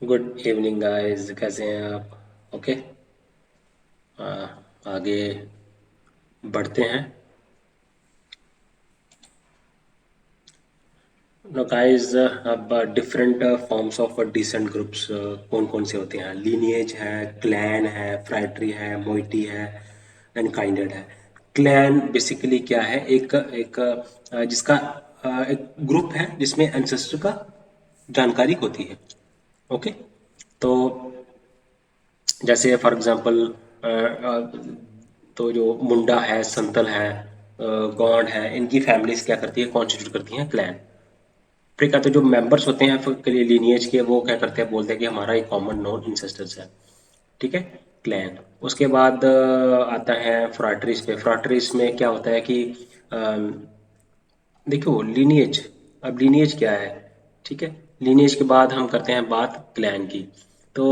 Good evening guys, कैसे हैं आप? ओके। आगे बढ़ते हैं। नो गाइस, अब different forms of descent groups कौन कौन से होते हैं? लीनिएज है, क्लैन है, फ्रैटरी है, मोइटी है एंड काइंडेड है। क्लैन बेसिकली क्या है? एक जिसका एक ग्रुप है जिसमें एंसेस्टर का जानकारी होती है। ओके। तो जैसे फॉर एग्जांपल तो जो मुंडा है, संतल है, गौंड है, इनकी फैमिलीज क्या करती है? कॉन्स्टिट्यूट करती हैं क्लैन। ठीक है। तो जो मेंबर्स होते हैं फिर लीनिएज के, वो क्या करते हैं? बोलते हैं कि हमारा एक कॉमन नोन इंसेस्टर्स है। ठीक है। क्लैन। उसके बाद आता है फ्राटरीज पे। फ्राटरीज में क्या होता है कि अम, देखो लीनिएज। अब लीनिएज क्या है? ठीक है। लीनिएज के बाद हम करते हैं बात क्लैन की। तो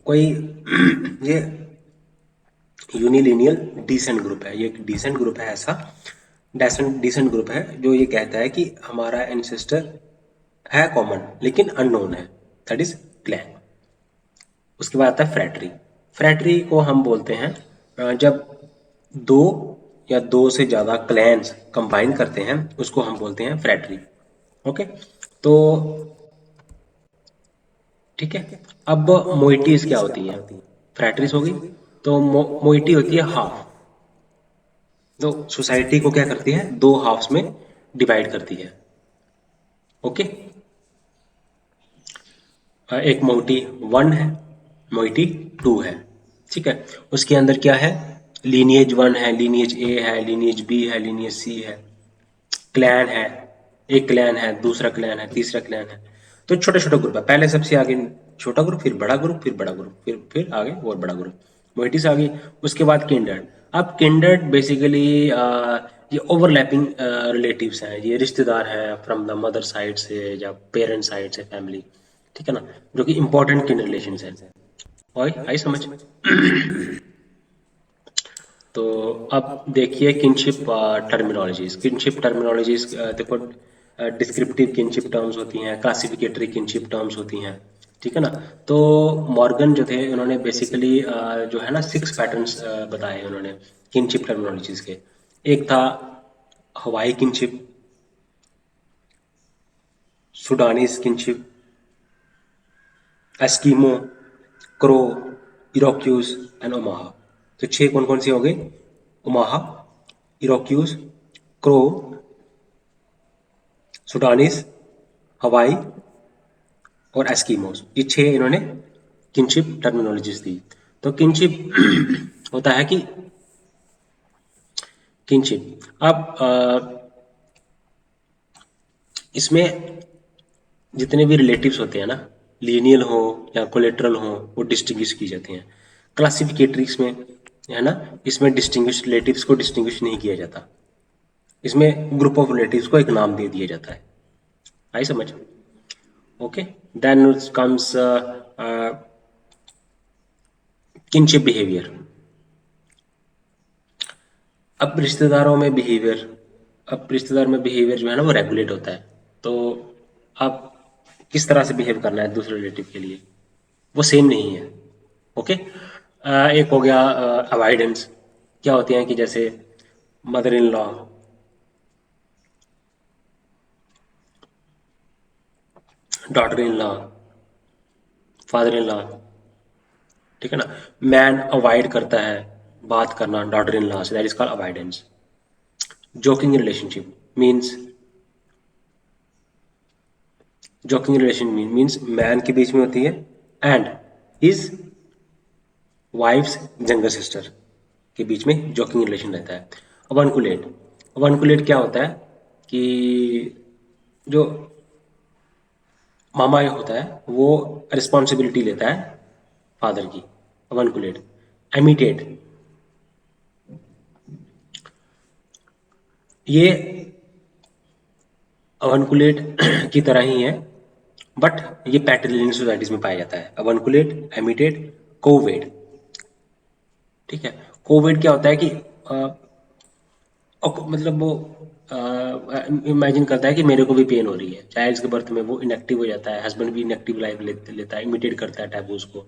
कोई ये यूनिलिनियल डिसेंट ग्रुप है। ये एक डिसेंट ग्रुप है। ऐसा डेसेंट डिसेंट ग्रुप है जो ये कहता है कि हमारा एंसेस्टर है कॉमन लेकिन अननोन है। That is clan. उसके बाद आता है फ्रैटरी। फ्रैटरी को हम बोलते हैं जब दो या दो से ज्यादा क्लैंस कंबाइन करते हैं, उसको हम बोलते हैं फ्रैटरी। ओके। तो ठीक है। अब मोइटीज क्या होती है? फ्रैटरीज हो गई। तो मोइटी होती है हाफ। तो सोसाइटी को क्या करती है? दो हाफ्स में डिवाइड करती है। ओके। एक मोइटी वन है, मोइटी टू है। ठीक है। उसके अंदर क्या है? लीनिएज वन है, लीनिएज ए है, लीनिएज बी है, लीनिएज सी है, क्लैन है। एक क्लैन है, दूसरा क्लैन है, तीसरा क्लैन है। तो छोटे छोटे ग्रुप है। पहले सबसे आगे छोटा ग्रुप, फिर बड़ा ग्रुप, फिर बड़ा ग्रुप, फिर आगे और बड़ा ग्रुप। मोइटिस आ गई। उसके बाद किंडर्ड। अब किंडर्ड बेसिकली ये ओवरलैपिंग रिलेटिव्स हैं। ये रिश्तेदार हैं फ्रॉम द मदर साइड से या पेरेंट साइड से फैमिली। ठीक है ना? जो कि इंपॉर्टेंट किन रिलेशन है। और आई समझ? तो अब देखिए किनशिप टर्मिनोलॉजीज। किनशिप टर्मिनोलॉजीज देखो, डिस्क्रिप्टिव किनशिप टर्म्स होती हैं, क्लासिफिकेटरी किनशिप टर्म्स होती हैं। ठीक है ना? तो मॉर्गन जो थे, उन्होंने बेसिकली जो है ना, सिक्स पैटर्न्स बताए उन्होंने किनशिप टर्मिनोलॉजीज के। एक था Hawaii kinship, Sudanese kinship, Eskimo, Crow, Iroquois and Omaha. तो छह कौन कौन सी हो गई? ओमाहा, इरोक्यूज, क्रो, सुडानीज, हवाई और एस्किमोस। ये छह इन्होंने किनशिप टर्मिनोलॉजीज दी। तो किनशिप होता है कि किनशिप। अब इसमें जितने भी रिलेटिव्स होते हैं ना, लीनियल हो या कोलेट्रल हो, वो डिस्टिंग्विश की जाते हैं। क्लासिफिकेटरीज में है ना, इसमें डिस्टिंग्विश रिलेटिव्स को डिस्टिंग्विश नहीं किया जाता। इसमें ग्रुप ऑफ रिलेटिव्स को एक नाम दे दिया जाता है। आई समझ? Okay. Then comes kinship behaviour. अब रिश्तेदारों में बिहेवियर, अब रिश्तेदार में बिहेवियर जो है ना, वो रेगुलेट होता है। तो अब किस तरह से बिहेव करना है दूसरे रिलेटिव के लिए, वो सेम नहीं है। ओके। एक हो गया अवॉइडेंस। क्या होती हैं कि जैसे mother in law, daughter in law, father in law. ठीक है ना? मैन अवॉइड करता है बात करना डॉटर इन लॉ से, that is called avoidance. Joking relationship means, joking relation means man के बीच में होती है and his wives younger sister के बीच में जोकिंग रिलेशन रहता है। अवनकुलेट। अवनकुलेट क्या होता है कि जो मामा होता है वो रिस्पॉन्सिबिलिटी लेता है फादर की। अवनकुलेट। एमिटेट, ये अवनकुलेट की तरह ही है, बट ये पैट्रिलिनियल सोसाइटीज में पाया जाता है। अवनकुलेट, एमिटेट, कोवेट। ठीक है। कोवेट क्या होता है कि मतलब वो इमेजिन करता है कि मेरे को भी पेन हो रही है। चाइल्ड के बर्थ में वो इनएक्टिव हो जाता है, हस्बैंड भी इनएक्टिव लाइफ लेता है, इमिटेट करता है टैबूज को।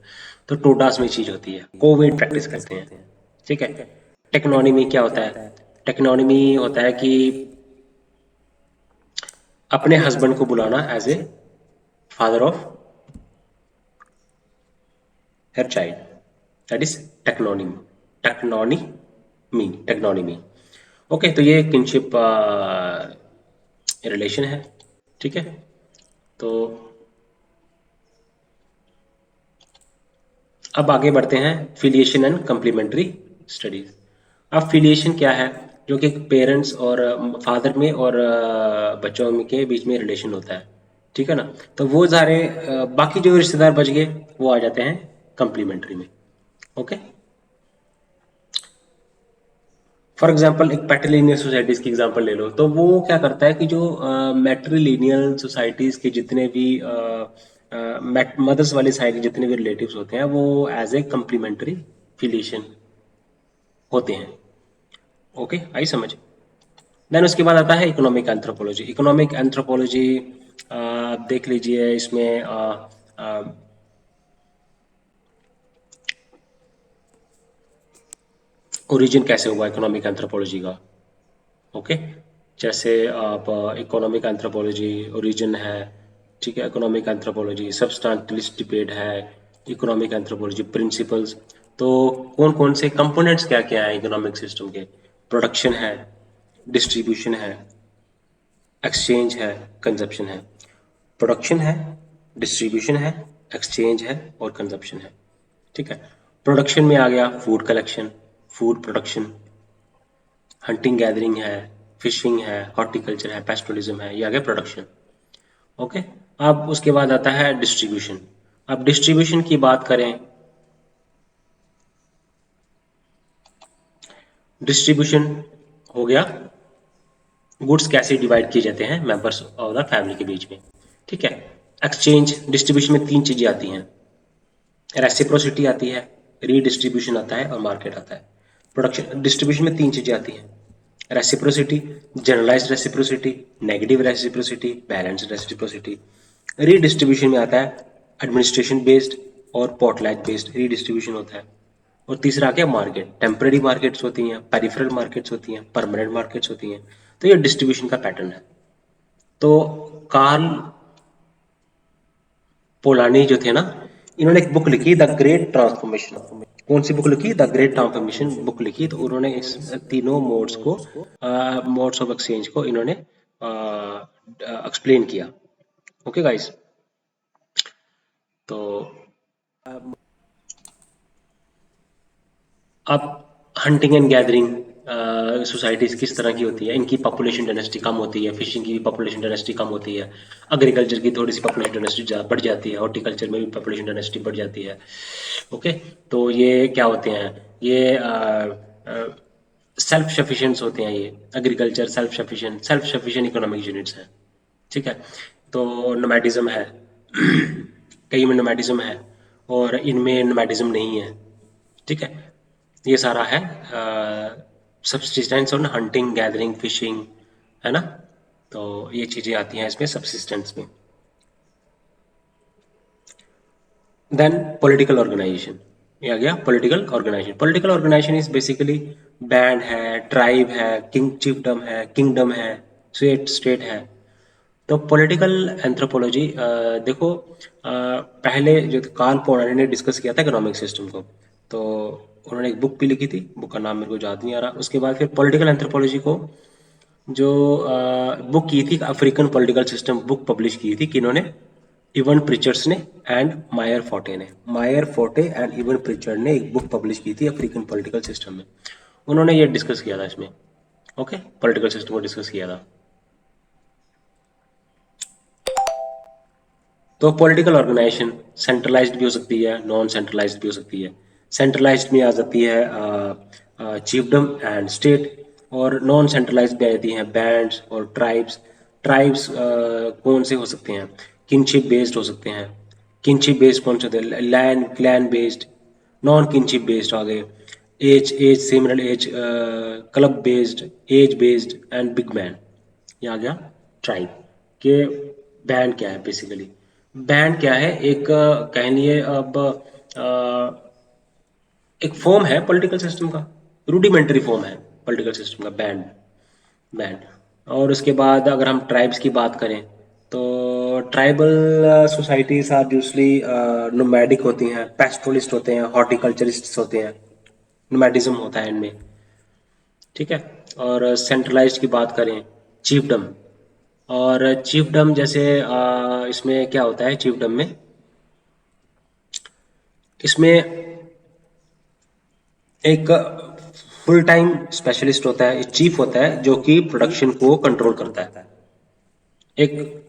तो टोटास में चीज होती है, कोविड प्रैक्टिस करते हैं। ठीक है। टेक्नोनॉमी क्या होता है? टेक्नोनॉमी होता है कि अपने हस्बैंड को बुलाना as a father of her child, that is teknonymy. Teknonymy. Okay, तो ये किनशिप रिलेशन है। ठीक है। तो अब आगे बढ़ते हैं, फिलिएशन एंड कंप्लीमेंट्री स्टडीज। अब फिलिएशन क्या है? जो कि पेरेंट्स और फादर में और बच्चों में के बीच में रिलेशन होता है। ठीक है ना? तो वो सारे बाकी जो रिश्तेदार बच गए वो आ जाते हैं कंप्लीमेंट्री में। ओके। फॉर एग्जाम्पल एक पैट्रिलिनियल सोसाइटीज की एग्जाम्पल ले लो, तो वो क्या करता है कि जो मैट्रिलिनियल सोसाइटीज के जितने भी मदर्स वाली साइड के जितने भी रिलेटिव्स होते हैं वो एज ए कम्प्लीमेंट्री फिलिएशन होते हैं। ओके, आई समझ? देन उसके बाद आता है इकोनॉमिक एंथ्रोपोलॉजी। इकोनॉमिक एंथ्रोपोलॉजी देख लीजिए, इसमें ओरिजिन कैसे हुआ इकोनॉमिक एंथ्रोपोलॉजी का। ओके। जैसे आप इकोनॉमिक एंथ्रोपोलॉजी ओरिजिन है। ठीक है। इकोनॉमिक एंथ्रोपोलॉजी सब्सटेंटिलिस्ट डिबेट है। Economic anthropology principles. तो कौन कौन से कंपोनेंट्स क्या क्या है इकोनॉमिक सिस्टम के? प्रोडक्शन है, डिस्ट्रीब्यूशन है, एक्सचेंज है, कंजप्शन है। प्रोडक्शन है, डिस्ट्रीब्यूशन है, एक्सचेंज है और कंजप्शन है। ठीक है। प्रोडक्शन में आ गया food collection, food production, hunting gathering है, फिशिंग है, हॉर्टिकल्चर है, पेस्टोलिज्म है, ये आ गया प्रोडक्शन। ओके। अब उसके बाद आता है डिस्ट्रीब्यूशन। अब डिस्ट्रीब्यूशन की बात करें, डिस्ट्रीब्यूशन हो गया गुड्स कैसे डिवाइड किए जाते हैं मेंबर्स ऑफ द फैमिली के बीच में। ठीक है। एक्सचेंज डिस्ट्रीब्यूशन में तीन चीजें आती हैं, रेसिप्रोसिटी आती है, रीडिस्ट्रीब्यूशन आता है और मार्केट आता है। प्रोडक्शन डिस्ट्रीब्यूशन में तीन चीजें आती हैं, reciprocity, generalised reciprocity, negative reciprocity, balanced reciprocity. Redistribution में आता है एडमिनिस्ट्रेशन बेस्ड और पोर्टलैज बेस्ड रीडिस्ट्रीब्यूशन होता है। और तीसरा आ गया मार्केट, टेम्पररी मार्केट्स होती हैं, पेरिफेरल मार्केट्स होती हैं, परमानेंट मार्केट्स होती हैं। तो ये डिस्ट्रीब्यूशन का पैटर्न है। तो कार्ल पोलानी जो थे ना, इन्होंने एक बुक लिखी द ग्रेट ट्रांसफॉर्मेशन। कौन सी बुक लिखी? द ग्रेट ट्रांसफॉर्मेशन बुक लिखी। तो उन्होंने इस तीनों मोड्स को, मोड्स ऑफ एक्सचेंज को इन्होंने एक्सप्लेन किया। Okay guys. तो अब हंटिंग एंड गैदरिंग सोसाइटीज किस तरह की होती है? इनकी पॉपुलेशन डेंसिटी कम होती है, फिशिंग की पॉपुलेशन डेंसिटी कम होती है, एग्रीकल्चर की थोड़ी सी पॉपुलेशन डेंसिटी बढ़ जाती है, हॉर्टिकल्चर में भी पॉपुलेशन डेंसिटी बढ़ जाती है। ओके। तो ये क्या होते हैं? ये सेल्फ सफिशिएंट होते हैं। ये agriculture self sufficient economic units हैं। ठीक है। तो नोमैडिज्म है, कई में नोमैडिज्म है और इनमें नोमैडिज्म नहीं है। ठीक है। ये सारा है सब्सिस्टेंस और हंटिंग गैदरिंग फिशिंग, है ना? तो ये चीजें आती हैं इसमें सब्सिस्टेंस में। देन पॉलिटिकल ऑर्गेनाइजेशन, ये आ गया political organisation. Political organisation is basically band है, ट्राइब है, किंगडम है, स्टेट स्टेट है। तो पॉलिटिकल एंथ्रोपोलॉजी देखो, पहले जो कार्ल पोलानी ने डिस्कस किया था इकोनॉमिक सिस्टम को, तो उन्होंने एक बुक भी लिखी थी, बुक का नाम मेरे को याद नहीं आ रहा। उसके बाद फिर पॉलिटिकल एंथ्रोपोलॉजी को जो बुक की थी, African political system book publish की थी किन्होंने? इवन प्रिचर्ड्स ने एंड मायर फोर्टे ने। मायर फोर्टे एंड इवन प्रिचर्ड ने एक बुक पब्लिश की थी अफ्रीकन पॉलिटिकल सिस्टम में। उन्होंने ये डिस्कस किया था इसमें। ओके, पॉलिटिकल सिस्टम को डिस्कस किया था। तो पॉलिटिकल ऑर्गेनाइजेशन सेंट्रलाइज्ड भी हो सकती है, नॉन सेंट्रलाइज्ड भी हो सकती है। सेंट्रलाइज्ड में आ जाती है चीफडम एंड स्टेट, और नॉन सेंट्रलाइज्ड भी आ जाती हैं बैंड्स और ट्राइब्स। ट्राइब्स कौन से हो सकते हैं? किनशिप बेस्ड हो सकते हैं। किनशिप बेस्ड कौन से होते हैं? Land clan based. Non kinship based आ गए age as similar age, club based, age based and big man. ये आ गया ट्राइब के। बैंड क्या है बेसिकली? बैंड क्या है? एक कह लिए अब एक फॉर्म है पॉलिटिकल सिस्टम का, रूडिमेंटरी फॉर्म है पॉलिटिकल सिस्टम का बैंड। बैंड। और उसके बाद अगर हम ट्राइब्स की बात करें तो tribal societies are usually nomadic होती हैं, पेस्टोलिस्ट होते हैं, हॉर्टिकल्चरिस्ट होते हैं, नोमैडिज्म होता है इनमें। ठीक है। और सेंट्रलाइज्ड की बात करें, चीफडम। और चीफडम जैसे इसमें क्या होता है चीफडम में? इसमें एक फुल टाइम स्पेशलिस्ट होता है, चीफ होता है जो कि प्रोडक्शन को कंट्रोल करता है। एक,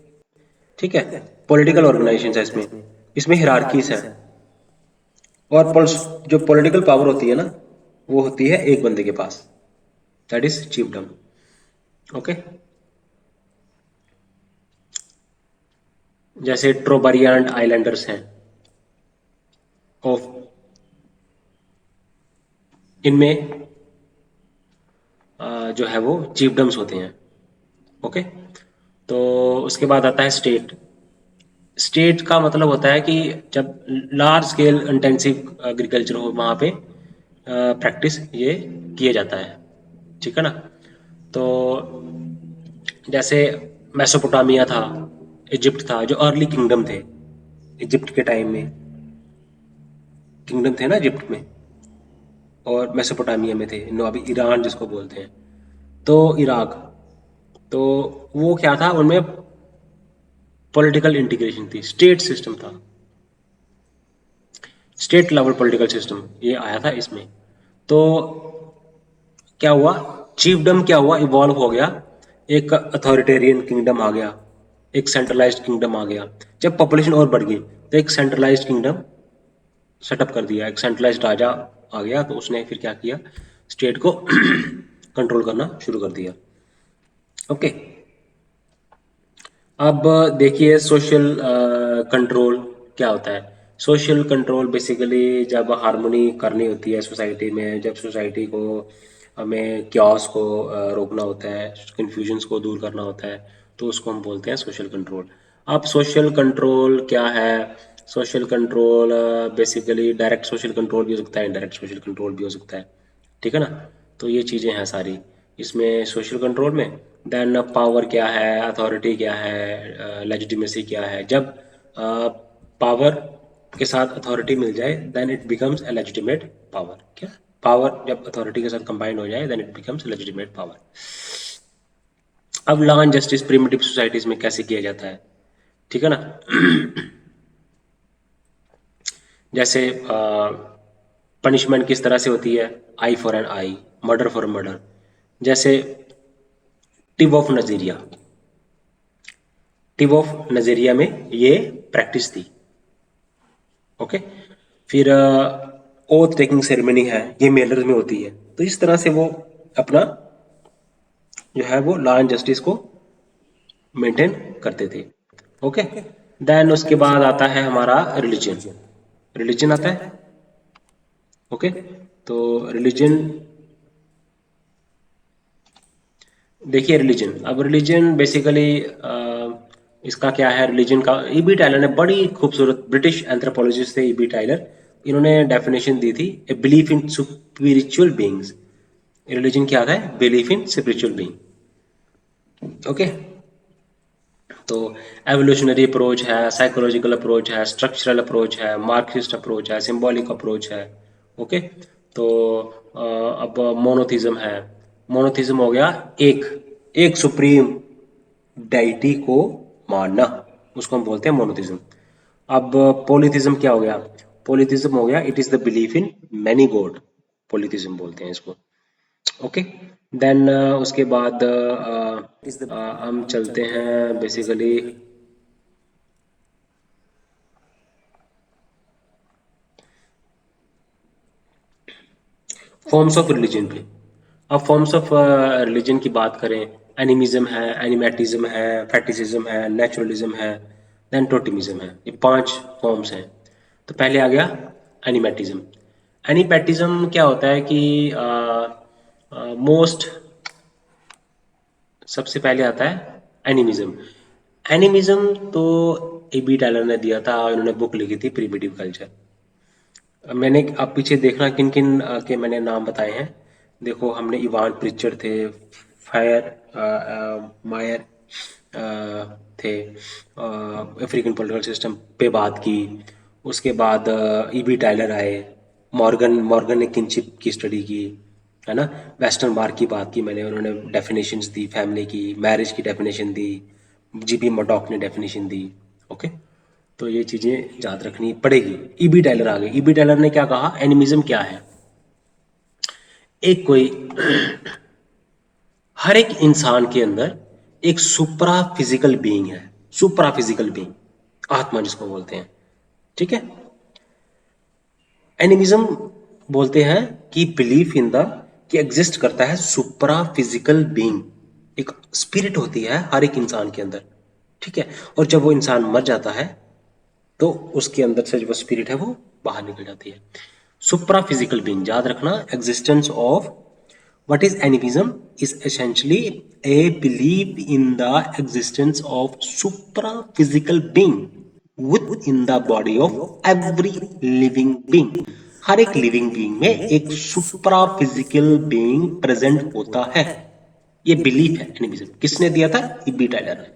ठीक है, पॉलिटिकल ऑर्गेनाइजेशन है इसमें। इसमें हिरारकीज है। और जो पॉलिटिकल पावर होती है ना, वो होती है एक बंदे के पास, दैट इज चीफडम। ओके। जैसे ट्रोबरियान आइलैंडर्स हैं ऑफ, इनमें जो है वो चीफडम्स होते हैं। ओके। तो उसके बाद आता है स्टेट। स्टेट का मतलब होता है कि जब लार्ज स्केल इंटेंसिव एग्रीकल्चर हो वहाँ पे प्रैक्टिस ये किया जाता है। ठीक है ना? तो जैसे मेसोपोटामिया था, इजिप्ट था, जो अर्ली किंगडम थे, इजिप्ट के टाइम में किंगडम थे ना इजिप्ट में, और मेसोपोटामिया में थे, नो अभी ईरान जिसको बोलते हैं, तो इराक। तो वो क्या था उनमें? पॉलिटिकल इंटीग्रेशन थी, स्टेट सिस्टम था, स्टेट लेवल पॉलिटिकल सिस्टम ये आया था इसमें। तो क्या हुआ? चीफडम क्या हुआ? इवॉल्व हो गया, एक अथॉरिटेरियन किंगडम आ गया, एक सेंट्रलाइज्ड किंगडम आ गया। जब पॉपुलेशन और बढ़ गई तो एक सेंट्रलाइज्ड किंगडम सेटअप कर दिया, एक सेंट्रलाइज्ड राजा आ गया, तो उसने फिर क्या किया? स्टेट को कंट्रोल करना शुरू कर दिया। ओके। अब देखिए सोशल कंट्रोल क्या होता है। सोशल कंट्रोल बेसिकली जब हारमोनी करनी होती है सोसाइटी में, जब सोसाइटी को हमें क्योस को रोकना होता है, कन्फ्यूजन्स को दूर करना होता है, तो उसको हम बोलते हैं सोशल कंट्रोल। अब सोशल कंट्रोल क्या है? Social control basically direct social control भी हो सकता है, इनडायरेक्ट सोशल कंट्रोल भी हो सकता है। ठीक है ना? तो ये चीज़ें हैं सारी इसमें सोशल कंट्रोल में। देन पावर क्या है, अथॉरिटी क्या है, लेजिटिमेसी क्या है। जब पावर के साथ अथॉरिटी मिल जाए then it becomes a legitimate power. क्या? पावर जब अथॉरिटी के साथ कंबाइन हो जाए then it becomes legitimate power. अब law and justice primitive societies में कैसे किया जाता है? ठीक है ना? जैसे पनिशमेंट किस तरह से होती है? Eye for an eye, murder for murder. जैसे टिव ऑफ नजीरिया, टिव ऑफ नजीरिया में ये प्रैक्टिस थी। ओके। फिर ओथ टेकिंग सेरेमनी है, ये मेलर्स में होती है। तो इस तरह से वो अपना जो है वो लॉ एंड जस्टिस को मेंटेन करते थे। ओके। देन उसके बाद आता है हमारा रिलीजन। रिलीजन आता है। ओके। तो रिलीजन, देखिए रिलीजन, अब रिलीजन बेसिकली इसका क्या है रिलीजन का? ईबी टायलर ने, बड़ी खूबसूरत ब्रिटिश एंथ्रोपोलॉजिस्ट थे ईबी टायलर, इन्होंने डेफिनेशन दी थी, a belief in spiritual beings. Religion क्या था? Belief in spiritual being. Okay. तो एवोल्यूशनरी अप्रोच है, साइकोलॉजिकल अप्रोच है, स्ट्रक्चरल अप्रोच है, मार्क्सिस्ट अप्रोच है, सिंबॉलिक अप्रोच है। ओके। तो अब मोनोथिज्म है। मोनोथिज्म हो गया एक एक सुप्रीम डाइटी को मानना, उसको हम बोलते हैं मोनोथिज्म। अब पॉलीथिज्म क्या हो गया? पॉलीथिज्म हो गया it is the belief in many god, polytheism बोलते हैं इसको। ओके। देन उसके बाद हम चलते हैं बेसिकली फॉर्म्स ऑफ रिलीजन पे। अब फॉर्म्स ऑफ रिलीजन की बात करें, एनिमिज्म है, एनिमेटिज्म है, फैटिसिज्म है, नेचुरलिज्म है, देन टोटिमिज्म है। ये 5 फॉर्म्स हैं। तो पहले आ गया एनिमेटिज्म। एनिमेटिज्म क्या होता है कि मोस्ट सबसे पहले आता है एनिमिज्म। एनिमिज्म तो ए बी टायलर ने दिया था, इन्होंने बुक लिखी थी प्रिमिटिव कल्चर। मैंने, आप पीछे देखना किन किन के मैंने नाम बताए हैं। देखो, हमने इवान प्रिचर थे, फायर मायर थे, अफ्रीकन पॉलिटिकल सिस्टम पे बात की। उसके बाद ई बी टायलर आए, मॉर्गन मॉर्गन ने किनशिप की स्टडी की, है ना। वेस्टर्न मार्क की बात की मैंने, उन्होंने डेफिनेशंस दी, फैमिली की, मैरिज की डेफिनेशन दी। जी बी मडॉक ने डेफिनेशन दी। ओके, तो ये चीज़ें याद रखनी पड़ेगी। ई बी टेलर आ गए। ई बी टेलर ने क्या कहा, एनिमिज्म क्या है। एक कोई हर एक इंसान के अंदर एक सुपरा फिजिकल बीइंग है। सुपरा फिजिकल बीइंग, आत्मा जिसको बोलते हैं, ठीक है। एनिमिज्म बोलते हैं कि बिलीफ इन द, कि एग्जिस्ट करता है सुपरा फिजिकल बीइंग, एक स्पिरिट होती है हर एक इंसान के अंदर, ठीक है। और जब वो इंसान मर जाता है तो उसके अंदर से जो स्पिरिट है वो बाहर निकल जाती है। सुप्रा फिजिकल बीइंग याद रखना, existence of, what is animism is essentially a belief in the existence of supra physical being within the body of every living being। हर एक लिविंग बीइंग में एक सुप्रा फिजिकल बीइंग प्रेजेंट होता है। ये बिलीफ है animism. किसने दिया था, इबी टायलर ने।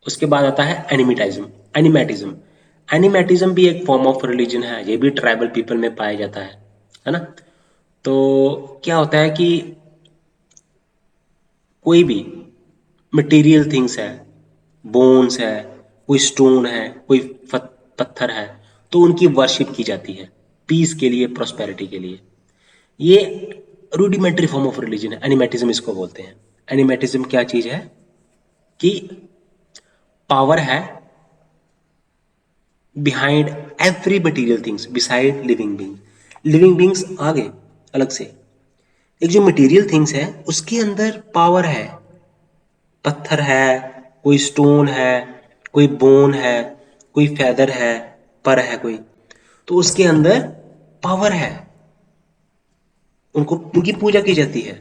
उसके बाद आता है एनिमिटाइज्म, एनिमेटिज्म। एनिमेटिज्म भी एक फॉर्म ऑफ रिलीजन है, ये भी ट्राइबल पीपल में पाया जाता है ना। तो क्या होता है कि कोई भी मटेरियल थिंग्स है, बोन्स है, कोई स्टोन है, कोई पत्थर है, तो उनकी वर्शिप की जाती है पीस के लिए, प्रोस्पेरिटी के लिए। ये रूडिमेंट्री फॉर्म ऑफ रिलीजन है, एनिमेटिज्म इसको बोलते हैं। एनिमेटिज्म क्या चीज है कि पावर है behind every material things beside living beings. Living beings आगे अलग से, एक जो मटेरियल थिंग्स है उसके अंदर पावर है। पत्थर है, कोई स्टोन है, कोई बोन है, कोई फेदर है, पर है कोई, तो उसके अंदर पावर है, उनको, उनकी पूजा की जाती है।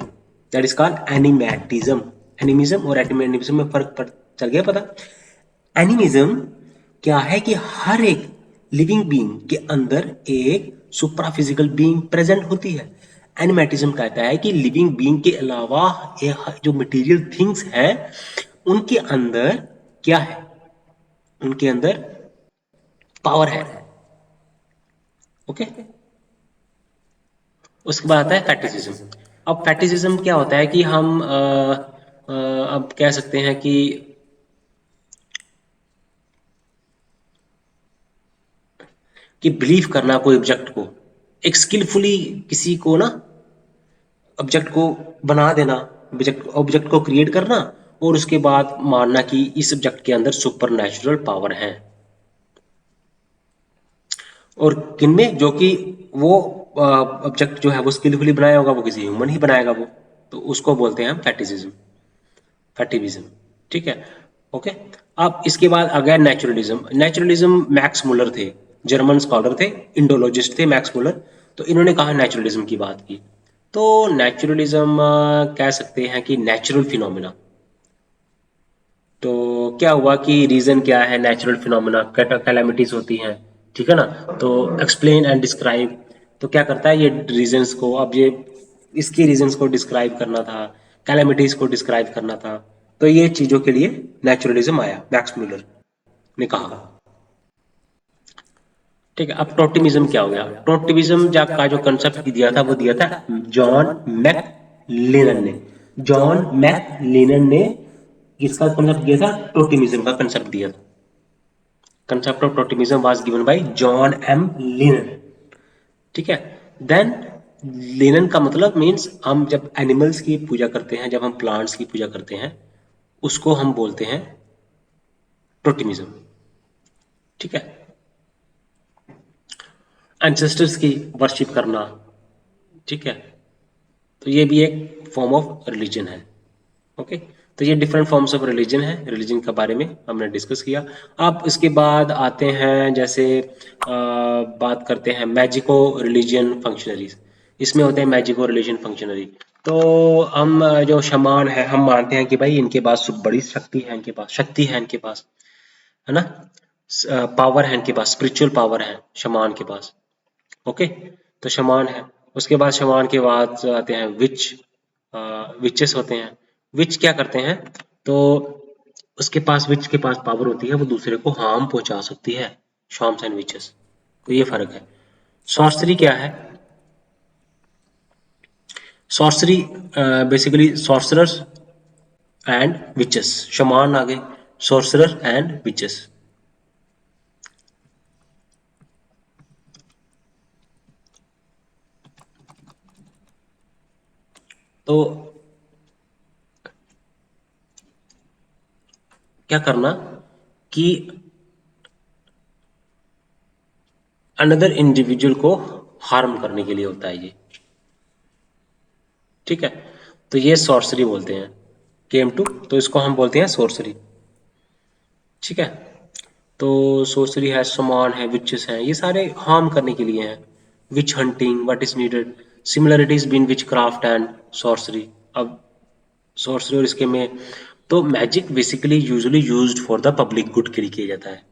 That is called animatism. Animism और एनिमेटिज्म में फर्क चल गया पता। एनिमिज्म क्या है कि हर एक लिविंग बीइंग के अंदर एक सुप्रा फिजिकल बीइंग प्रेजेंट होती है। एनिमेटिज्म कहता है कि लिविंग बीइंग के अलावा ये जो मटेरियल थिंग्स हैं उनके अंदर क्या है, उनके अंदर पावर है। ओके, उसके बाद आता है फैटिसिज्म। अब फैटिसिज्म क्या होता है कि हम अब कह सकते हैं कि बिलीव करना कोई ऑब्जेक्ट को, एक स्किलफुली किसी को ना ऑब्जेक्ट को बना देना, ऑब्जेक्ट ऑब्जेक्ट को क्रिएट करना, और उसके बाद मानना कि इस ऑब्जेक्ट के अंदर सुपर नेचुरल पावर है। और किनमें, जो कि वो ऑब्जेक्ट जो है वो स्किलफुली बनाया होगा, वो किसी ह्यूमन ही बनाएगा वो, तो उसको बोलते हैं हम फैटिसिज्म, फैटिविज्म, ठीक है। ओके, अब इसके बाद आ गया नेचुरलिज्म। नेचुरलिज्म मैक्स मुलर थे, जर्मन स्कॉलर थे, इंडोलॉजिस्ट थे मैक्स मुलर। तो इन्होंने कहा नेचुरलिज्म की बात की। तो नेचुरलिज्म कह सकते हैं कि नेचुरल फिनोमिना। तो क्या हुआ कि रीजन क्या है, नेचुरल फिनोमिना, कैलामिटीज होती हैं, ठीक है ना। तो एक्सप्लेन एंड डिस्क्राइब, तो क्या करता है ये रीजंस को, अब ये इसके रीजंस को डिस्क्राइब करना था, कैलामिटीज को डिस्क्राइब करना था, तो ये चीजों के लिए नेचुरलिज्म आया, मैक्स मुलर ने कहा। ठीक है, अब टोटिमिज्म क्या हो गया। टोटिमिज्म का जो कंसेप्ट दिया था वो दिया था जॉन मैक लेनन ने। जॉन मैक लेनन ने किसका कंसेप्ट दिया था, टोटिमिज्म का कंसेप्ट दिया था। Concept of totemism was given by John M Lennan, ठीक है। देन लेनन का मतलब मीन्स, हम जब एनिमल्स की पूजा करते हैं, जब हम प्लांट्स की पूजा करते हैं, उसको हम बोलते हैं टोटिमिज्म, ठीक है। एंसेस्टर्स की वर्शिप करना, ठीक है, तो ये भी एक फॉर्म ऑफ रिलीजन है। ओके। तो ये डिफरेंट फॉर्म्स ऑफ रिलीजन है, रिलीजन के बारे में हमने डिस्कस किया। अब इसके बाद आते हैं जैसे बात करते हैं मैजिको रिलीजियन फंक्शनरीज। इसमें होते हैं मैजिको रिलीजन फंक्शनरी। तो हम जो शमान है हम मानते हैं कि भाई इनके पास बड़ी शक्ति है, इनके पास शक्ति है, इनके पास है ना, पावर है, इनके पास स्पिरिचुअल पावर है शमान के पास। ओके। तो शमान है। उसके बाद शमान के बाद आते हैं विच, विचेस होते हैं। विच क्या करते हैं, तो उसके पास विच के पास पावर होती है, वो दूसरे को हार्म पहुंचा सकती है, शॉर्म्स एंड विचेस। तो ये फर्क है। सॉर्सरी क्या है, sorcery basically sorcerers and witches, shaman आ गए, सॉर्सरर एंड विचेस। तो क्या करना कि अनदर इंडिविजुअल को हार्म करने के लिए होता है ये, ठीक है। तो ये सॉर्सरी बोलते हैं, केम टू, तो इसको हम बोलते हैं सॉर्सरी, ठीक है। तो सॉर्सरी है, समान है, विचेस हैं, ये सारे हार्म करने के लिए हैं। Witch hunting, what is needed, similarities between witchcraft and sorcery. अब सॉर्सरी और इसके में, तो magic basically usually used for the public good के लिए किया जाता है,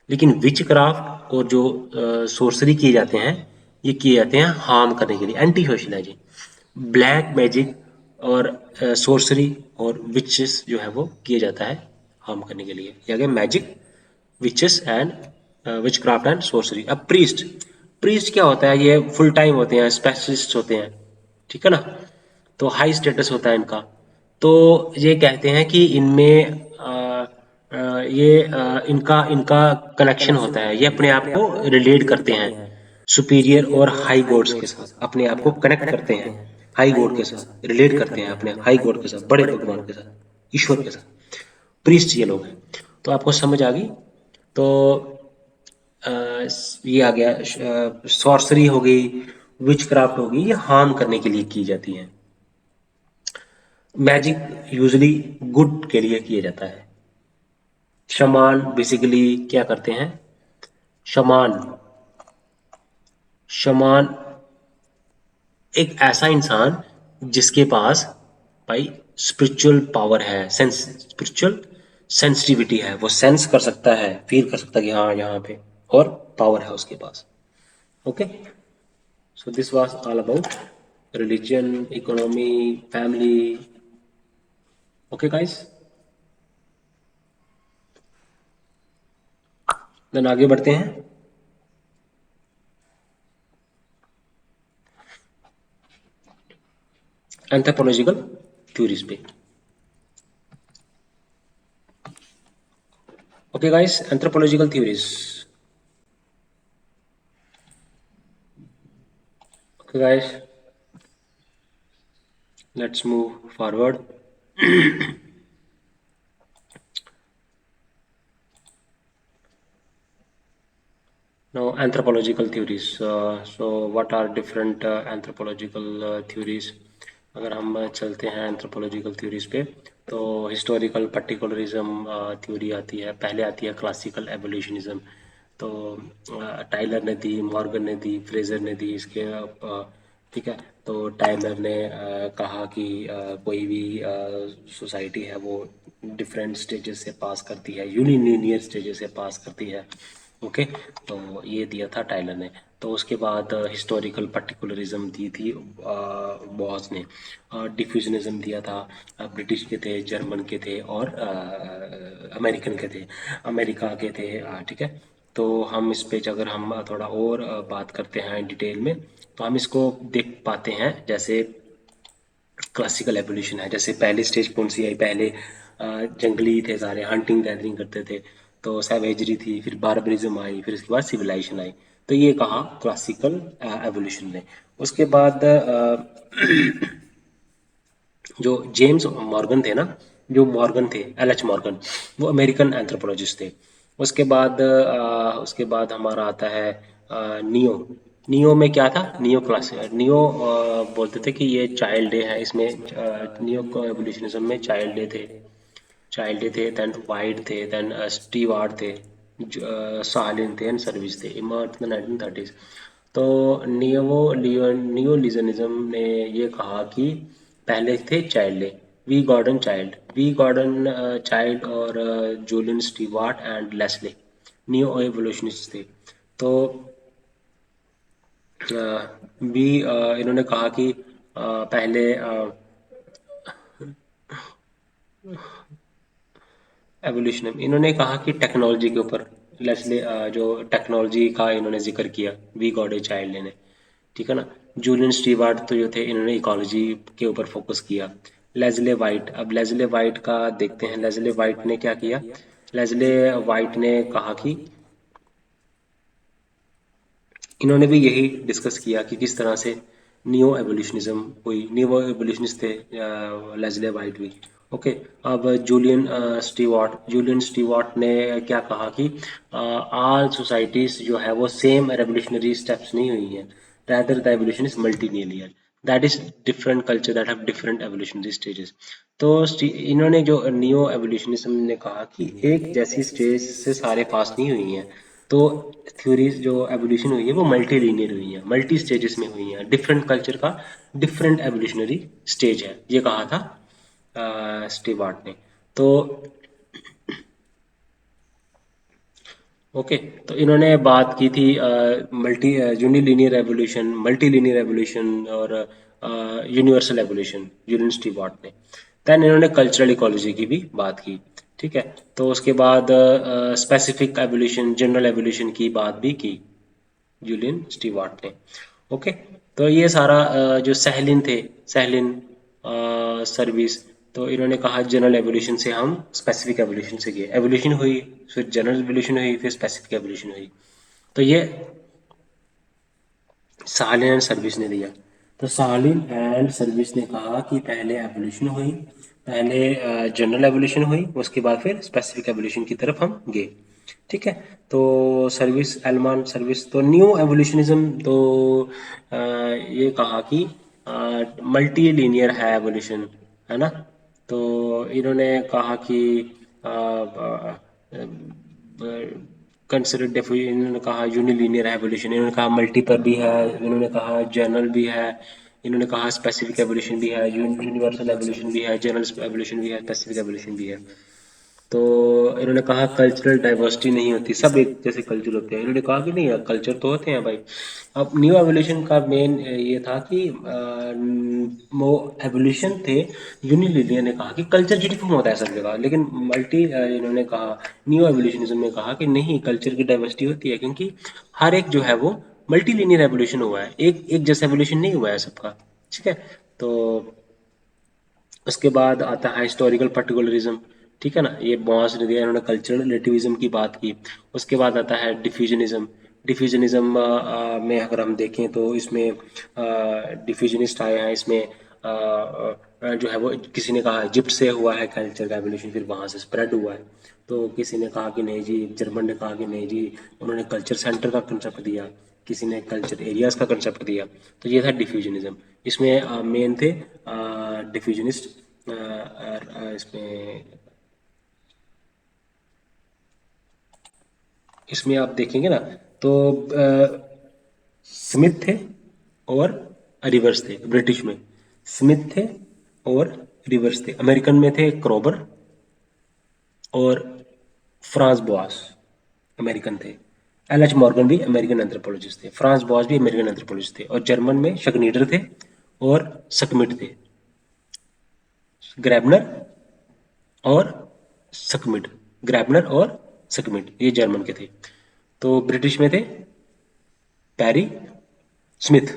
लेकिन विच क्राफ्ट और जो सॉर्सरी किए जाते हैं ये किए जाते हैं हार्म करने के लिए, एंटी सोशलाइजिंग। ब्लैक मैजिक और सॉर्सरी और विचेस जो है वो किए जाता है हार्म करने के लिए, या magic, witches and which craft and sorcery. अब प्रीस्ट, प्रीस्ट क्या होता है, ये फुल टाइम होते हैं, स्पेशलिस्ट होते हैं, ठीक है ना। तो हाई स्टेटस होता है इनका। तो ये कहते हैं कि इनमें इनका इनका कनेक्शन होता है, ये अपने आप को रिलेट करते हैं सुपीरियर और हाई गॉड्स के साथ, अपने आप को कनेक्ट करते हैं हाई गॉड के साथ, रिलेट करते हैं अपने हाई गॉड के साथ, बड़े भगवान के साथ, ईश्वर के साथ। प्रीस्ट ये लोग हैं। तो आपको समझ आ गई। तो अ, ये आ गया, सॉर्सरी हो गई, विच क्राफ्ट हो गई, ये हार्म करने के लिए की जाती है। मैजिक यूजली गुड के लिए किया जाता है। शमान बेसिकली क्या करते हैं, शमान, शमान एक ऐसा इंसान जिसके पास भाई स्पिरिचुअल पावर है, सेंस, स्पिरिचुअल सेंसिटिविटी है, वो सेंस कर सकता है, फील कर सकता है कि हाँ यहाँ पे, और पावर है उसके पास। Okay. So this was all about religion, economy, family. Okay guys, then आगे बढ़ते हैं एंथ्रोपोलॉजिकल थ्योरीज पे। Okay guys, anthropological theories. Okay guys, let's move forward. Now, anthropological theories. So, what are different anthropological theories? अगर हम चलते हैं anthropological theories पे, तो हिस्टोरिकल पर्टिकुलरिज्म थ्योरी आती है, पहले आती है क्लासिकल एवोल्यूशनिज्म। तो टाइलर ने दी, मॉर्गन ने दी, फ्रेजर ने दी इसके, ठीक है। तो टाइलर ने कहा कि कोई भी सोसाइटी है वो डिफरेंट स्टेजेस से पास करती है, यूनिलीनियर स्टेजेस से पास करती है। ओके। तो ये दिया था टाइलर ने। तो उसके बाद हिस्टोरिकल पर्टिकुलरिज्म दी थी बॉस ने। डिफ्यूजनिज्म दिया था, ब्रिटिश के थे, जर्मन के थे, और अमेरिकन के थे, अमेरिका के थे, ठीक है। तो हम इस पे अगर हम थोड़ा और बात करते हैं डिटेल में, तो हम इसको देख पाते हैं। जैसे क्लासिकल एवोल्यूशन है, जैसे पहली स्टेज कौन सी आई, पहले जंगली थे सारे, हंटिंग गैदरिंग करते थे, तो सैवेजरी थी, फिर बारबरिज्म आई, फिर उसके बाद सिविलाइजेशन आई। तो ये कहा क्लासिकल एवोल्यूशन ने। उसके बाद जो जेम्स मॉर्गन थे ना, जो मॉर्गन थे, एल एच मॉर्गन, वो अमेरिकन एंथ्रोपोलॉजिस्ट थे। उसके बाद हमारा आता है नियो, नियो में क्या था, नियो क्लास, नियो बोलते थे कि ये चाइल्ड डे है, इसमें नियो को एवोल्यूशनिज्म में चाइल्ड डे थे, चाइल्ड डे थे, देन वाइट थे, देन स्टीवार्ड थे, सालिन थे एंड सर्विस थे, इमर्ज इन द 1930s। तो नियोलिजनिज्म ने ये कहा कि पहले थे Childe, V Gordon Childe और Julian Steward and Leslie neo evolutionist थे। तो भी इन्होंने कहा कि पहले एवोल्यूशन, इन्होंने कहा कि टेक्नोलॉजी के ऊपर, लेस्ले जो टेक्नोलॉजी का इन्होंने जिक्र किया, वी गॉट ए चाइल्ड ने, ठीक है ना। जूलियन स्टीवार्ट तो जो थे इन्होंने इकोलॉजी के ऊपर फोकस किया। लेज़ले वाइट, अब लेज़ले वाइट का देखते हैं, लेज़ले वाइट ने क्या किया। लेज़ले वाइट ने कहा कि इन्होंने भी यही डिस्कस किया कि किस तरह से नियो एवोल्यूशनिज्म हुई, नियो एवोल्यूशनिस्ट थे लेज़ले वाइट भी। ओके, अब जूलियन स्टीवार्ट ने क्या कहा कि आल सोसाइटीज जो है वो सेम रेवोल्यूशनरी स्टेप्स नहीं हुई हैं, rather the evolution is multilinear, that is different culture that have different evolutionary stages। तो इन्होंने जो नियो एवोल्यूशनिज्म ने कहा कि एक जैसी स्टेज से सारे पास नहीं हुई हैं, तो थ्योरीज जो एवोल्यूशन हुई है वो मल्टी लीनियर हुई है, मल्टी स्टेजेस में हुई है, डिफरेंट कल्चर का डिफरेंट एवोल्यूशनरी स्टेज है, ये कहा था स्टीवार्ट ने। तो ओके, तो इन्होंने बात की थी multi unilinear evolution, multi linear evolution और यूनिवर्सल एवोल्यूशन, यूलियन स्टीवार्ट ने। देन इन्होंने कल्चरल इकोलॉजी की भी बात की, ठीक है। तो उसके बाद स्पेसिफिक एवोल्यूशन, जनरल एवोल्यूशन की बात भी की जूलियन स्टीवार्ट ने। ओके, तो ये सारा जो सहलिन थे, सहलिन सर्विस, तो इन्होंने कहा जनरल एवोल्यूशन से हम स्पेसिफिक एवोल्यूशन से गए, एवोल्यूशन हुई, फिर जनरल एवोल्यूशन हुई, फिर स्पेसिफिक एवोल्यूशन हुई। तो ये सालिन एंड सर्विस ने दिया। तो सालिन एंड सर्विस ने कहा कि पहले एवोल्यूशन हुई, पहले जनरल एवोल्यूशन हुई, उसके बाद फिर स्पेसिफिक एवोल्यूशन की तरफ हम गए, ठीक है। तो सर्विस, एलमान सर्विस, तो न्यू एवोल्यूशनिज्म तो ये कहा कि मल्टी लीनियर है एवोल्यूशन, है ना। तो इन्होंने कहा कि कंसिडर डेफो, इन्होंने कहा यूनिलीनियर एवोल्यूशन, इन्होंने कहा मल्टीपल भी है, इन्होंने कहा जनरल भी है, इन्होंने कहा स्पेसिफिक एवोल्यूशन भी है, यूनिवर्सल एवोल्यूशन भी है, जनरल एवोल्यूशन भी है, स्पेसिफिक एवोल्यूशन भी है। तो इन्होंने कहा कल्चरल डाइवर्सिटी नहीं होती, सब एक जैसे कल्चर होते हैं, इन्होंने कहा कि नहीं कल्चर तो होते हैं भाई। अब न्यू एवोल्यूशन का मेन ये था कि वो एवोल्यूशन थे, यूनिलिनियर ने कहा कि कल्चर यूनिफॉर्म होता है सब जगह, लेकिन मल्टी इन्होंने कहा, न्यू एवोल्यूशनिज्म ने कहा कि नहीं, कल्चर की डाइवर्सिटी होती है, क्योंकि हर एक जो है वो मल्टी लीनियर एवोल्यूशन हुआ है, एक एक जैसा एवोल्यूशन नहीं हुआ है सबका, ठीक है। तो उसके बाद आता है हिस्टोरिकल पर्टिकुलरिज्म, ठीक है ना, ये बॉस ने दिया, इन्होंने कल्चरल रिलेटिविज्म की बात की। उसके बाद आता है डिफ्यूजनिज्म। डिफ्यूजनिज्म में अगर हम देखें तो इसमें डिफ्यूजनिस्ट आए हैं, इसमें जो है वो किसी ने कहा इजिप्ट से हुआ है कल्चर का एवोल्यूशन, फिर वहाँ से स्प्रेड हुआ है। तो किसी ने कहा कि नहीं जी, जर्मन ने कहा कि नहीं जी, उन्होंने कल्चर सेंटर का कंसेप्ट दिया, किसी ने कल्चर एरियाज का कंसेप्ट दिया। तो ये था डिफ्यूजनिज्म। इसमें मेन थे डिफ्यूजनिस्ट, इसमें इसमें आप देखेंगे ना, तो स्मिथ थे और रिवर्स थे ब्रिटिश में, स्मिथ थे और रिवर्स थे, अमेरिकन में थे क्रोबर और फ्रांस बॉस, अमेरिकन थे। एल एच मॉर्गन भी अमेरिकन एंथ्रोपोलॉजिस्ट थे, फ्रांस बॉस भी अमेरिकन एंथ्रोपोलॉजिस्ट थे, और जर्मन में शगनीडर थे और सकमिट थे, ग्रेबनर और सकमिट, ग्रेबनर और सकमिट ये जर्मन के थे। तो ब्रिटिश में थे Perry Smith,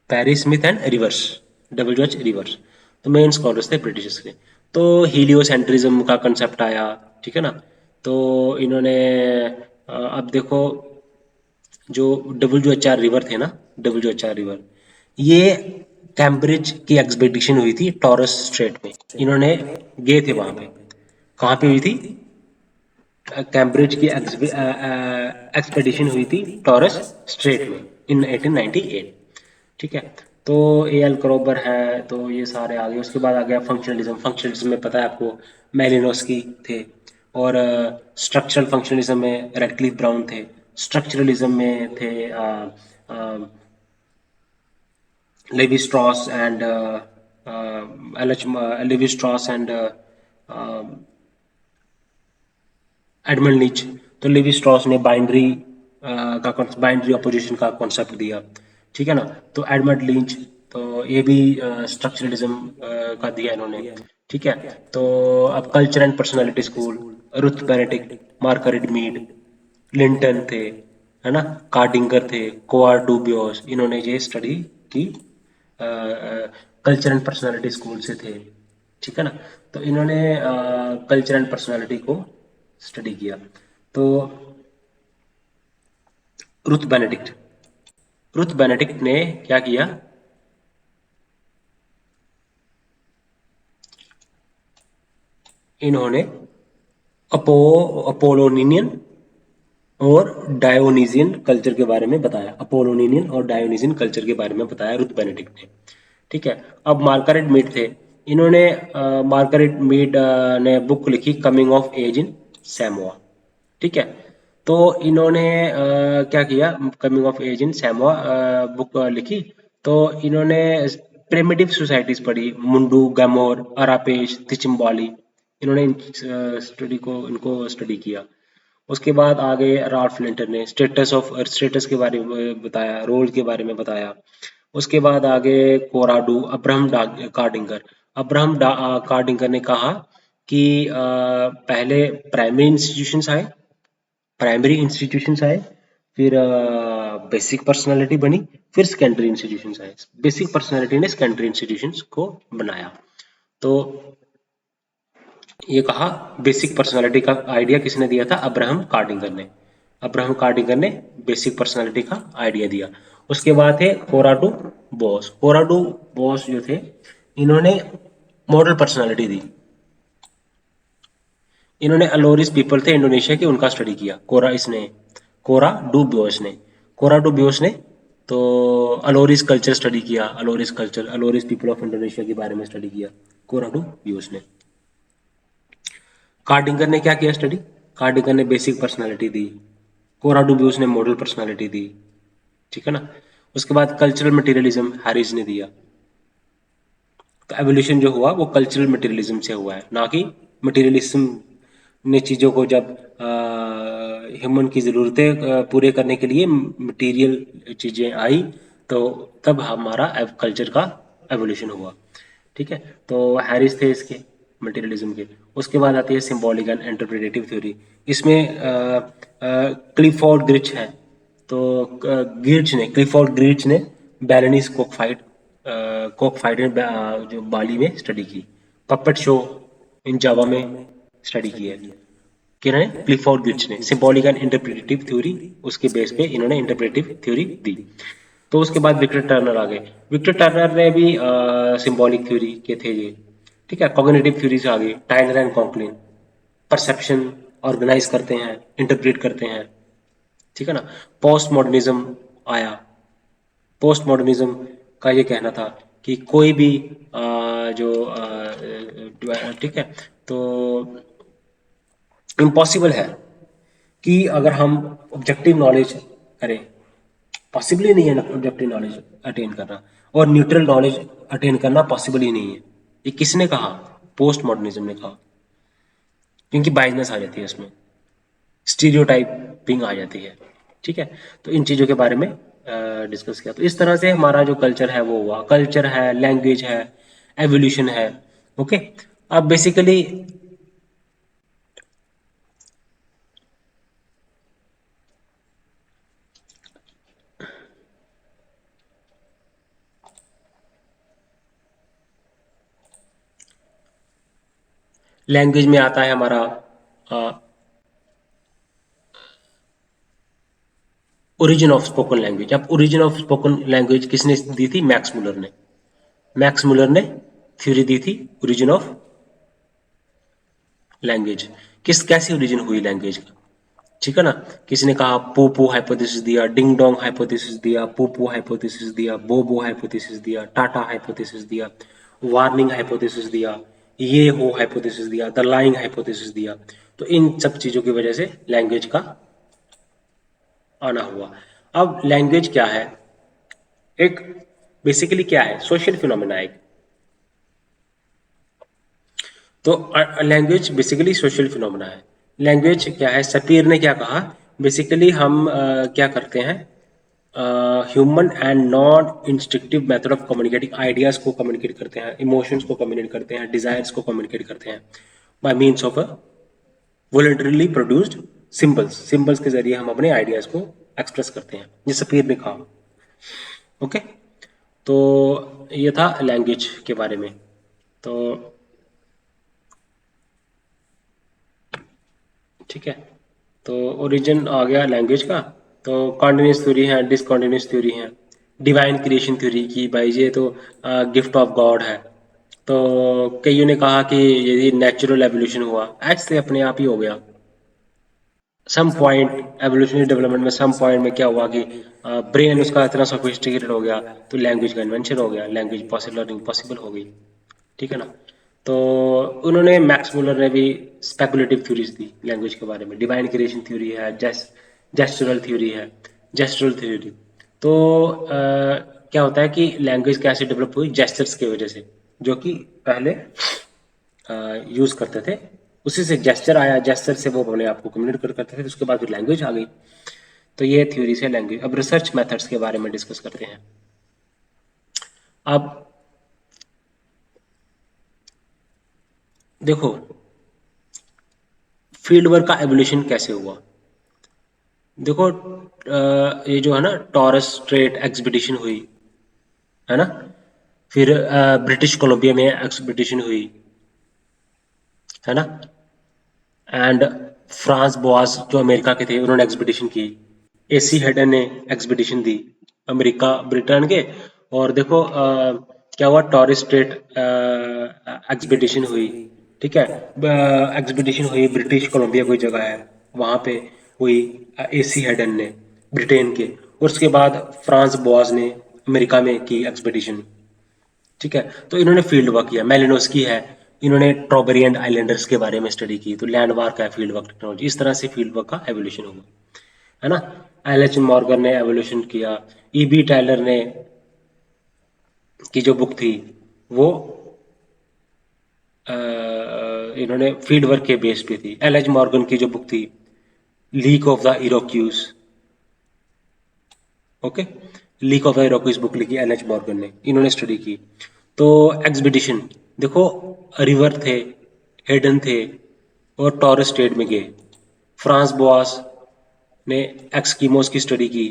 Perry Smith and Rivers, W H Rivers, तो मेन स्कॉलर्स थे ब्रिटिश के। तो हीलियोसेंट्रिज्म का कंसेप्ट आया, ठीक है ना। तो इन्होंने अब देखो, जो डब्ल्यू एच आर रिवर थे ना, डब्ल्यू एच आर रिवर, ये कैम्ब्रिज की एक्सपेडिशन हुई थी टॉरस स्ट्रेट में, इन्होंने गए थे वहां पे, कहाँ पे हुई थी, कैम्ब्रिज की एक्सपेडिशन हुई थी टॉरस स्ट्रेट में इन 1898। ठीक है, तो ए एल क्रोबर है, तो ये सारे आ गए। उसके बाद आ गया फंक्शनलिज्म। फंक्शनलिज्म में पता है आपको मेलिनोस्की थे, और स्ट्रक्चरल फंक्शनलिज्म में रेडक्लिफ ब्राउन थे। स्ट्रक्चरलिज्म में थे Levi Strauss and Levi Strauss and Edmund Leach. तो लेवी स्ट्रॉस ने बाइंड्री बाइंड्री अपोजिशन का कॉन्सेप्ट दिया। ठीक है ना। तो एडमंड लीच, तो ये भी स्ट्रक्चरलिज्म का दिया इन्होंने। ठीक है। तो अब culture and personality school, Ruth Benedict, Margaret Mead, Linton थे, है ना, कार्डिंगर थे, कोआर डूबियोस, इन्होंने ये स्टडी की कल्चर एंड पर्सनालिटी स्कूल से थे। ठीक है ना। तो इन्होंने कल्चर एंड पर्सनालिटी को स्टडी किया। तो रुथ बेनेडिक्ट, रुथ बेनेडिक्ट ने क्या किया, इन्होंने अपोलोनियन और डायोनीजियन कल्चर के बारे में बताया। अपोलोनियन और डायोनीजियन कल्चर के बारे में बताया रुथ बेनेडिक्ट ने। ठीक है। अब मार्गारेट मीड थे। इन्होंने मार्गारेट मीड ने बुक लिखी coming of age in Samoa. ठीक है। तो इन्होंने क्या किया, coming of age in Samoa book लिखी। तो इन्होंने प्रिमिटिव सोसाइटीज पढ़ी, मुंडू, गैमोर, अरापेश, तिचिम्बाली। इन्होंने स्टडी को इनको स्टडी किया। उसके बाद आगे राल्फ लिंटर ने स्टेटस के बारे में बताया, रोल के बारे में बताया। उसके बाद आगे कोराडू, कार्डिंगर। कार्डिंगर ने कहा कि पहले प्राइमरी इंस्टीट्यूशंस आए, फिर बेसिक पर्सनालिटी बनी, फिर सेकेंडरी इंस्टीट्यूशंस आए। बेसिक पर्सनालिटी ने सेकेंडरी इंस्टीट्यूशंस को बनाया। तो ये कहा, बेसिक पर्सनालिटी का आइडिया किसने दिया था, अब्राहम कार्डिंगर ने। अब्राहम कार्डिंगर ने बेसिक पर्सनालिटी का आइडिया दिया। उसके बाद थे कोराडू बॉस। कोराडू बॉस जो थे, इन्होंने मॉडल पर्सनालिटी दी। इन्होंने अलोरिस पीपल थे इंडोनेशिया के, उनका स्टडी किया। कोरा डू ब्योस ने कोरा डू ब्योस ने तो अलोरिस कल्चर स्टडी किया। अलोरिस पीपल ऑफ इंडोनेशिया के बारे में स्टडी किया कोरा डू ब्योस ने। कार्डिंगर ने क्या किया स्टडी, कार्डिंगर ने बेसिक पर्सनालिटी दी, कोराडूब्यूस ने मॉडल पर्सनालिटी दी। ठीक है ना। उसके बाद कल्चरल मटेरियलिज्म हैरिस ने दिया। तो एवोल्यूशन जो हुआ वो कल्चरल मटेरियलिज्म से हुआ है, ना कि मटेरियलिज्म ने चीज़ों को जब ह्यूमन की ज़रूरतें पूरे करने के लिए मटेरियल चीज़ें आई, तो तब हमारा कल्चर का एवोल्यूशन हुआ। ठीक है। तो हैरिस थे इसके मटेरियलिज्म के। उसके बाद आती है सिंबॉलिक एंड इंटरप्रिटेटिव थ्योरी। इसमें क्लिफोर्ड ग्रिच है। तो क्लिफोर्ड ग्रिच ने बैलेनिस कोकफाइट ने जो बाली में स्टडी की। पपेट शो इन जावा में स्टडी की है किन्होंने, क्लिफोर्ड ग्रिच ने। सिंबॉलिक एंड इंटरप्रिटेटिव थ्योरी, उसके बेस पे इन्होंने इंटरप्रेटिव थ्योरी दी। तो उसके बाद विक्टर टर्नर आ गए। विक्टर टर्नर ने भी सिंबॉलिक थ्योरी के थे ये। ठीक है। कॉग्निटिव थ्योरीज आ गई, टाइलर एंड कॉकलिन। परसेप्शन ऑर्गेनाइज करते हैं, इंटरप्रेट करते हैं। ठीक है ना। पोस्ट मॉडर्निज्म आया। पोस्ट मॉडर्निज्म का ये कहना था कि कोई भी ठीक है, तो इम्पॉसिबल है कि अगर हम ऑब्जेक्टिव नॉलेज करें, पॉसिबल ही नहीं है ऑब्जेक्टिव नॉलेज अटेन करना, और न्यूट्रल नॉलेज अटेन करना पॉसिबल ही नहीं है। ये किसने कहा, पोस्ट मॉडर्निज्म ने कहा। क्योंकि बाइजनेस आ जाती है उसमें, स्टीरियोटाइपिंग आ जाती है। ठीक है। तो इन चीज़ों के बारे में डिस्कस किया। तो इस तरह से हमारा जो कल्चर है वो हुआ। कल्चर है, लैंग्वेज है, एवोल्यूशन है। ओके। अब बेसिकली लैंग्वेज में आता है हमारा ओरिजिन ऑफ स्पोकन लैंग्वेज। अब ओरिजिन ऑफ स्पोकन लैंग्वेज किसने दी थी, मैक्स मुलर ने। थ्योरी दी थी ओरिजिन ऑफ लैंग्वेज। किस कैसे ओरिजिन हुई लैंग्वेज का, ठीक है ना। किसी ने कहा पोपो हाइपोथेसिस दिया, डिंग डोंग हाइपोथेसिस दिया, पोपो हाइपोथेसिस दिया, बोबो हाइपोथेसिस दिया, टाटा हाइपोथेसिस दिया, वार्निंग हाइपोथेसिस दिया, ये हो हाइपोथेसिस दिया, द लाइंग हाइपोथेसिस दिया। तो इन सब चीजों की वजह से लैंग्वेज का आना हुआ। अब लैंग्वेज क्या है, एक बेसिकली क्या है, सोशल फिनोमेना है। तो लैंग्वेज बेसिकली सोशल फिनोमेना है। लैंग्वेज क्या है, सपीर ने क्या कहा, बेसिकली हम क्या करते हैं, human and non instructive method of communicating, ideas को कम्युनिकेट करते हैं, इमोशंस को कम्युनिकेट करते हैं, डिजायर्स को कम्युनिकेट करते हैं bye means of a voluntarily produced symbols. Symbols के जरिए हम अपने आइडियाज को एक्सप्रेस करते हैं, ये सपीर ने कहा। ओके, तो ये था लैंग्वेज के बारे में। तो ठीक है, तो ओरिजिन आ गया लैंग्वेज का। तो कॉन्टिन्यूस थ्योरी है, डिसकॉन्टिन्यूस थ्योरी है, डिवाइन क्रिएशन थ्योरी की भाई ये तो गिफ्ट ऑफ गॉड है। तो कईयों ने कहा कि यदि नेचुरल एवोल्यूशन हुआ, ऐसे अपने आप ही हो गया। सम पॉइंट एवोल्यूशनरी डेवलपमेंट में सम पॉइंट में क्या हुआ कि ब्रेन उसका इतना सोफिस्टिकेटेड हो गया, तो लैंग्वेज का इन्वेंशन हो गया, लैंग्वेज पॉसिबल लर्निंग पॉसिबल हो गई, ठीक है ना। तो उन्होंने मैक्स मुलर ने भी स्पेकुलेटिव थ्योरीज दी लैंग्वेज के बारे में, डिवाइन क्रिएशन थ्योरी है, जेस्चरल थ्योरी है, जेस्चरल थ्योरी। तो क्या होता है कि लैंग्वेज कैसे डेवलप हुई, जेस्चर्स की वजह से, जो कि पहले यूज करते थे, उसी से जेस्चर आया, जेस्चर से वो अपने आप को कम्युनिकेट करते थे, उसके बाद फिर लैंग्वेज आ गई। तो ये थ्योरी से लैंग्वेज। अब रिसर्च मेथड्स के बारे में डिस्कस करते हैं। अब देखो, फील्ड वर्क का एवोल्यूशन कैसे हुआ। देखो ये जो है ना, टॉरस स्ट्रेट एक्सपीडिशन हुई, है ना। फिर ब्रिटिश कोलंबिया में एक्सपीडिशन हुई, है ना। एंड फ्रांस बोआज जो अमेरिका के थे, उन्होंने एक्सपीडिशन की। एसी हेडन ने एक्सपीडिशन दी, अमेरिका ब्रिटेन के। और देखो क्या हुआ, टॉरस स्ट्रेट एक्सपीडिशन हुई, ठीक है। एक्सपीडिशन हुई ब्रिटिश कोलंबिया कोई जगह है, वहां पे हुई, एसी हेडन ने ब्रिटेन के। और उसके बाद फ्रांस बोआज ने अमेरिका में की एक्सपीडिशन, ठीक है। तो इन्होंने फील्ड वर्क किया, मेलिनोस्की है, इन्होंने ट्रॉबेरियन आइलैंडर्स के बारे में स्टडी की, तो लैंड वार्क है, फील्ड वर्क टेक्नोलॉजी, इस तरह से फील्ड वर्क का एवोल्यूशन हुआ, है ना। एल एच मॉर्गन ने एवोल्यूशन किया, ईबी टाइलर ने की जो बुक थी वो इन्होंने फील्ड वर्क के बेस पे थी। एल एच मॉर्गन की जो बुक थी, League of the Iroquois, okay, League of the Iroquois book लिखी एल एच मॉर्गन ने, इन्होंने स्टडी की। तो एक्सपीडिशन देखो, रिवर थे, हेडन थे, और टॉरस स्टेट में गए। फ्रांस बोआस ने एक्सकीमोस की स्टडी की,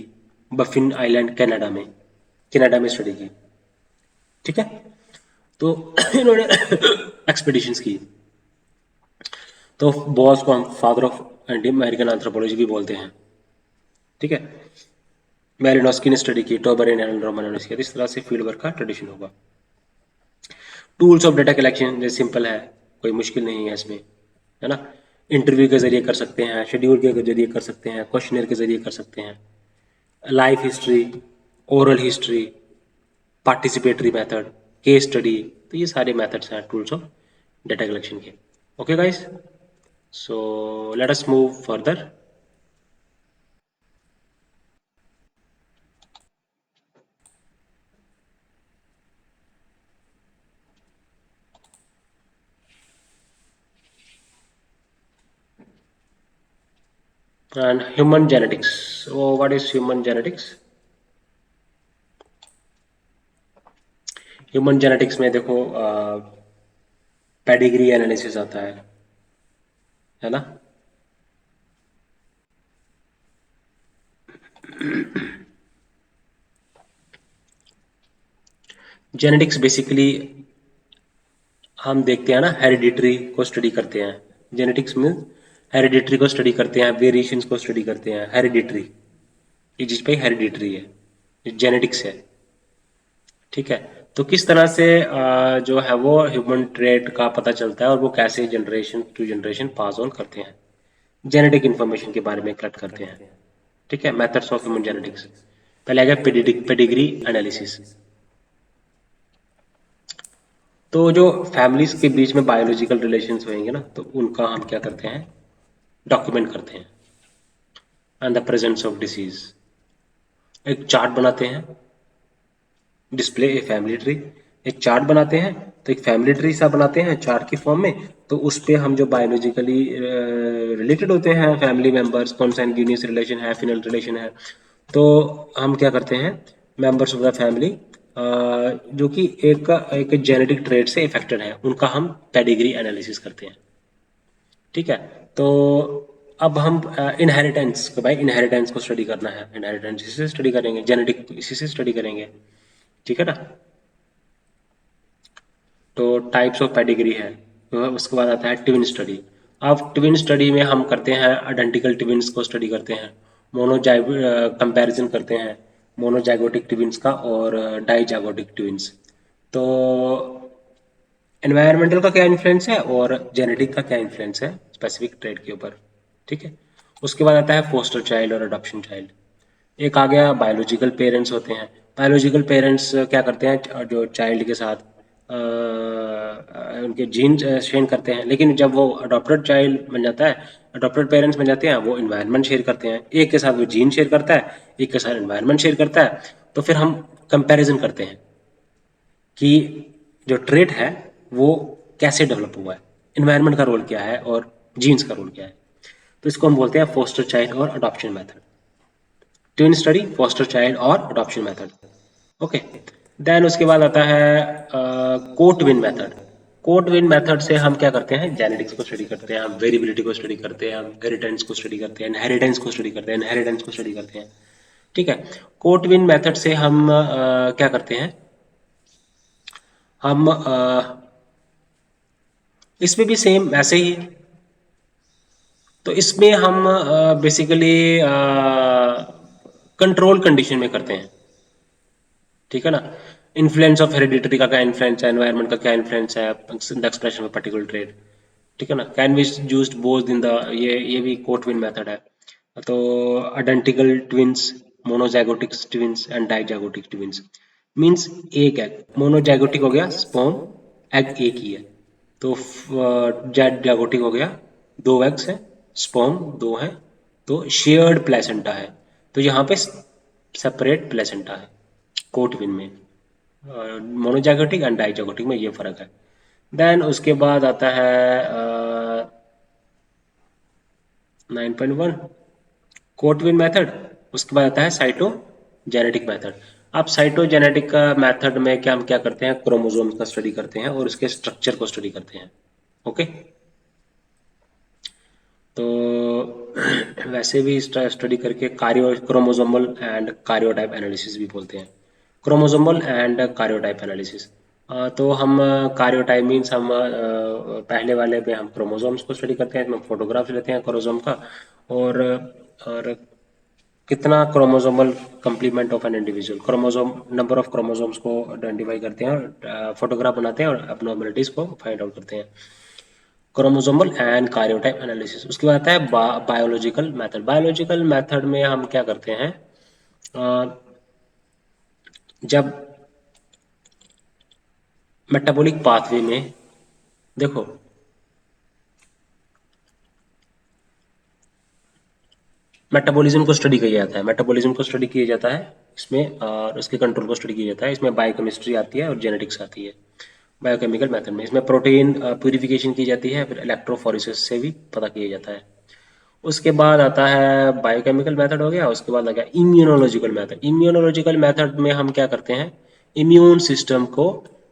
बफिन आइलैंड कनाडा में स्टडी की, ठीक है। तो इन्होंने एक्सपीडिशंस की। तो बोआस को हम फादर ऑफ अमेरिकन एंथ्रोपोलॉजी भी बोलते हैं, ठीक है। मैलिनोस्की ने स्टडी की, टोबरिन एंड रोमानोस्की, इस तरह से फील्ड वर्क का ट्रेडिशन होगा। टूल्स ऑफ डेटा कलेक्शन जैसे सिंपल है, कोई मुश्किल नहीं है इसमें, है ना। इंटरव्यू के जरिए कर सकते हैं, शेड्यूल के जरिए कर सकते हैं, क्वेश्चनर के जरिए कर सकते हैं, life history, oral history, participatory method, case study, तो ये सारे मेथड्स हैं टूल्स ऑफ डेटा कलेक्शन के। Okay guys, so let us move further. And human genetics, what is human genetics. Human genetics में देखो पेडिग्री एनालिसिस आता है ना। जेनेटिक्स बेसिकली हम देखते हैं ना, हेरिडिटरी को स्टडी करते हैं। जेनेटिक्स में हेरिडिटरी को स्टडी करते हैं, वेरिएशंस को स्टडी करते हैं, हेरिडिटरी, ये जिस पे हेरिडिटरी है, जेनेटिक्स है, ठीक है। तो किस तरह से जो है वो ह्यूमन ट्रेट का पता चलता है और वो कैसे generation to generation pass on करते हैं। जेनेटिक इन्फॉर्मेशन के बारे में कलेक्ट करते हैं। ठीक है, मेथड्स ऑफ ह्यूमन जेनेटिक्स। पहले आ गया पेडिग्री एनालिसिस। तो जो फैमिलीज के बीच में बायोलॉजिकल रिलेशंस होंगे ना, तो उनका हम क्या करते हैं, डॉक्यूमेंट करते हैं। And the presence of disease, एक चार्ट बनाते हैं, डिस्प्ले ए फैमिली ट्री। एक चार्ट बनाते हैं, तो एक फैमिली ट्री सा बनाते हैं चार्ट की फॉर्म में। तो उस पे हम जो बायोलॉजिकली रिलेटेड होते हैं फैमिली मेंबर्स, कॉन्सैंग्यूनियस रिलेशन है, फिनल रिलेशन है, तो हम क्या करते हैं, मेंबर्स ऑफ द फैमिली जो कि एक एक जेनेटिक ट्रेड से इफेक्टेड है, उनका हम पेडिग्री एनालिसिस करते हैं। ठीक है, तो अब हम इनहेरिटेंस को, भाई इनहेरिटेंस को स्टडी करना है, इनहेरिटेंस इसी से स्टडी करेंगे, जेनेटिक इसी से स्टडी करेंगे। ठीक है ना। तो टाइप्स ऑफ पेडिग्री है। तो उसके बाद आता है ट्विन स्टडी। अब ट्विन स्टडी में हम करते हैं आइडेंटिकल ट्विन्स को स्टडी करते हैं, मोनोजाइग कंपैरिजन करते हैं मोनोजाइगोटिक ट्विन्स का और डाइजाइगोटिक ट्विन्स। तो एनवायरमेंटल का क्या इन्फ्लुएंस है और जेनेटिक का क्या इन्फ्लुएंस है स्पेसिफिक ट्रेड के ऊपर। ठीक है, उसके बाद आता है फोस्टर चाइल्ड और अडॉप्शन चाइल्ड। एक आ गया बायोलॉजिकल पेरेंट्स होते हैं। बायोलॉजिकल पेरेंट्स क्या करते हैं, जो चाइल्ड के साथ उनके जीन शेयर करते हैं, लेकिन जब वो अडॉप्टेड चाइल्ड बन जाता है, अडॉप्टेड पेरेंट्स बन जाते हैं, वो इन्वायरमेंट शेयर करते हैं। एक के साथ वो जीन शेयर करता है, एक के साथ इन्वायरमेंट शेयर करता है। तो फिर हम कंपैरिजन करते हैं कि जो ट्रेट है वो कैसे डेवलप हुआ है, इन्वायरमेंट का रोल क्या है और जीन्स का रोल क्या है। तो इसको हम बोलते हैं फोस्टर चाइल्ड और adoption method. Twin study, foster child और अडॉप्शन मेथड। ओके, देन उसके बाद आता है कोटविन मेथड। कोटविन मेथड से हम क्या करते हैं, जेनेटिक्स को स्टडी करते हैं, हम वेरिएबिलिटी को स्टडी करते हैं, हम हेरिटेंस को स्टडी करते हैं, इनहेरिटेंस को स्टडी करते हैं, इनहेरिटेंस को स्टडी करते हैं। ठीक है, कोटविन मेथड से हम क्या करते हैं, हम इसमें भी सेम ऐसे ही है। तो इसमें हम बेसिकली कंट्रोल कंडीशन में करते हैं। ठीक है ना, इन्फ्लुएंस ऑफ हेरिडिटरी का क्या इन्फ्लुएंस है, एनवायरनमेंट का क्या इन्फ्लुएंस है the expression of particular trade. ठीक है ना, can be used both in the, ये भी कोटविन मेथड है। तो identical twins, monozygotic twins and dizygotic twins means एक एग, मोनोजाइगोटिक हो गया स्पर्म, एग एक ही है। तो जाइगोटिक हो गया दो एग्स हैं, स्पर्म दो हैं, तो शेयर्ड प्लेसेंटा है। तो यहाँ पे सेपरेट प्लेसेंटा है कोटविन में। मोनोजाइगोटिक एंड डाइजाइगोटिक में ये फर्क है। देन उसके बाद आता है 9.1 कोटविन मेथड। उसके बाद आता है साइटोजेनेटिक मेथड। अब साइटोजेनेटिक का मेथड में क्या हम क्या करते हैं, क्रोमोसोम्स का स्टडी करते हैं और उसके स्ट्रक्चर को स्टडी करते हैं। ओके, तो वैसे भी स्टडी करके कार्यो क्रोमोसोमल एंड कार्योटाइप एनालिसिस भी बोलते हैं, क्रोमोसोमल एंड कार्योटाइप एनालिसिस। तो हम कार्योटाइप मीन्स हम पहले वाले में हम क्रोमोसोम्स को स्टडी करते हैं, इसमें फोटोग्राफ लेते हैं क्रोमोसोम का, और और कितना chromosomal complement of an individual, chromosome number of chromosomes को आइडेंटिफाई करते हैं और फोटोग्राफ बनाते हैं और एबनॉर्मलिटीज को फाइंड आउट करते हैं। Chromosomal and कार्योटाइप analysis. उसके बाद आता है बायोलॉजिकल मेथड। बायोलॉजिकल मेथड में हम क्या करते हैं, अ, जब मेटाबॉलिक पाथवे में, देखो मेटाबॉलिज्म को स्टडी किया जाता है, मेटाबॉलिज्म को स्टडी किया जाता है इसमें, और उसके कंट्रोल को स्टडी किया जाता है इसमें। बायोकेमिस्ट्री आती है और जेनेटिक्स आती है बायोकेमिकल मेथड में। इसमें प्रोटीन प्यूरिफिकेशन की जाती है, फिर इलेक्ट्रोफोरेसिस से भी पता किया जाता है। उसके बाद आता है बायोकेमिकल मेथड हो गया। उसके बाद आ गया इम्यूनोलॉजिकल मेथड। इम्यूनोलॉजिकल मेथड में हम क्या करते हैं, इम्यून सिस्टम को,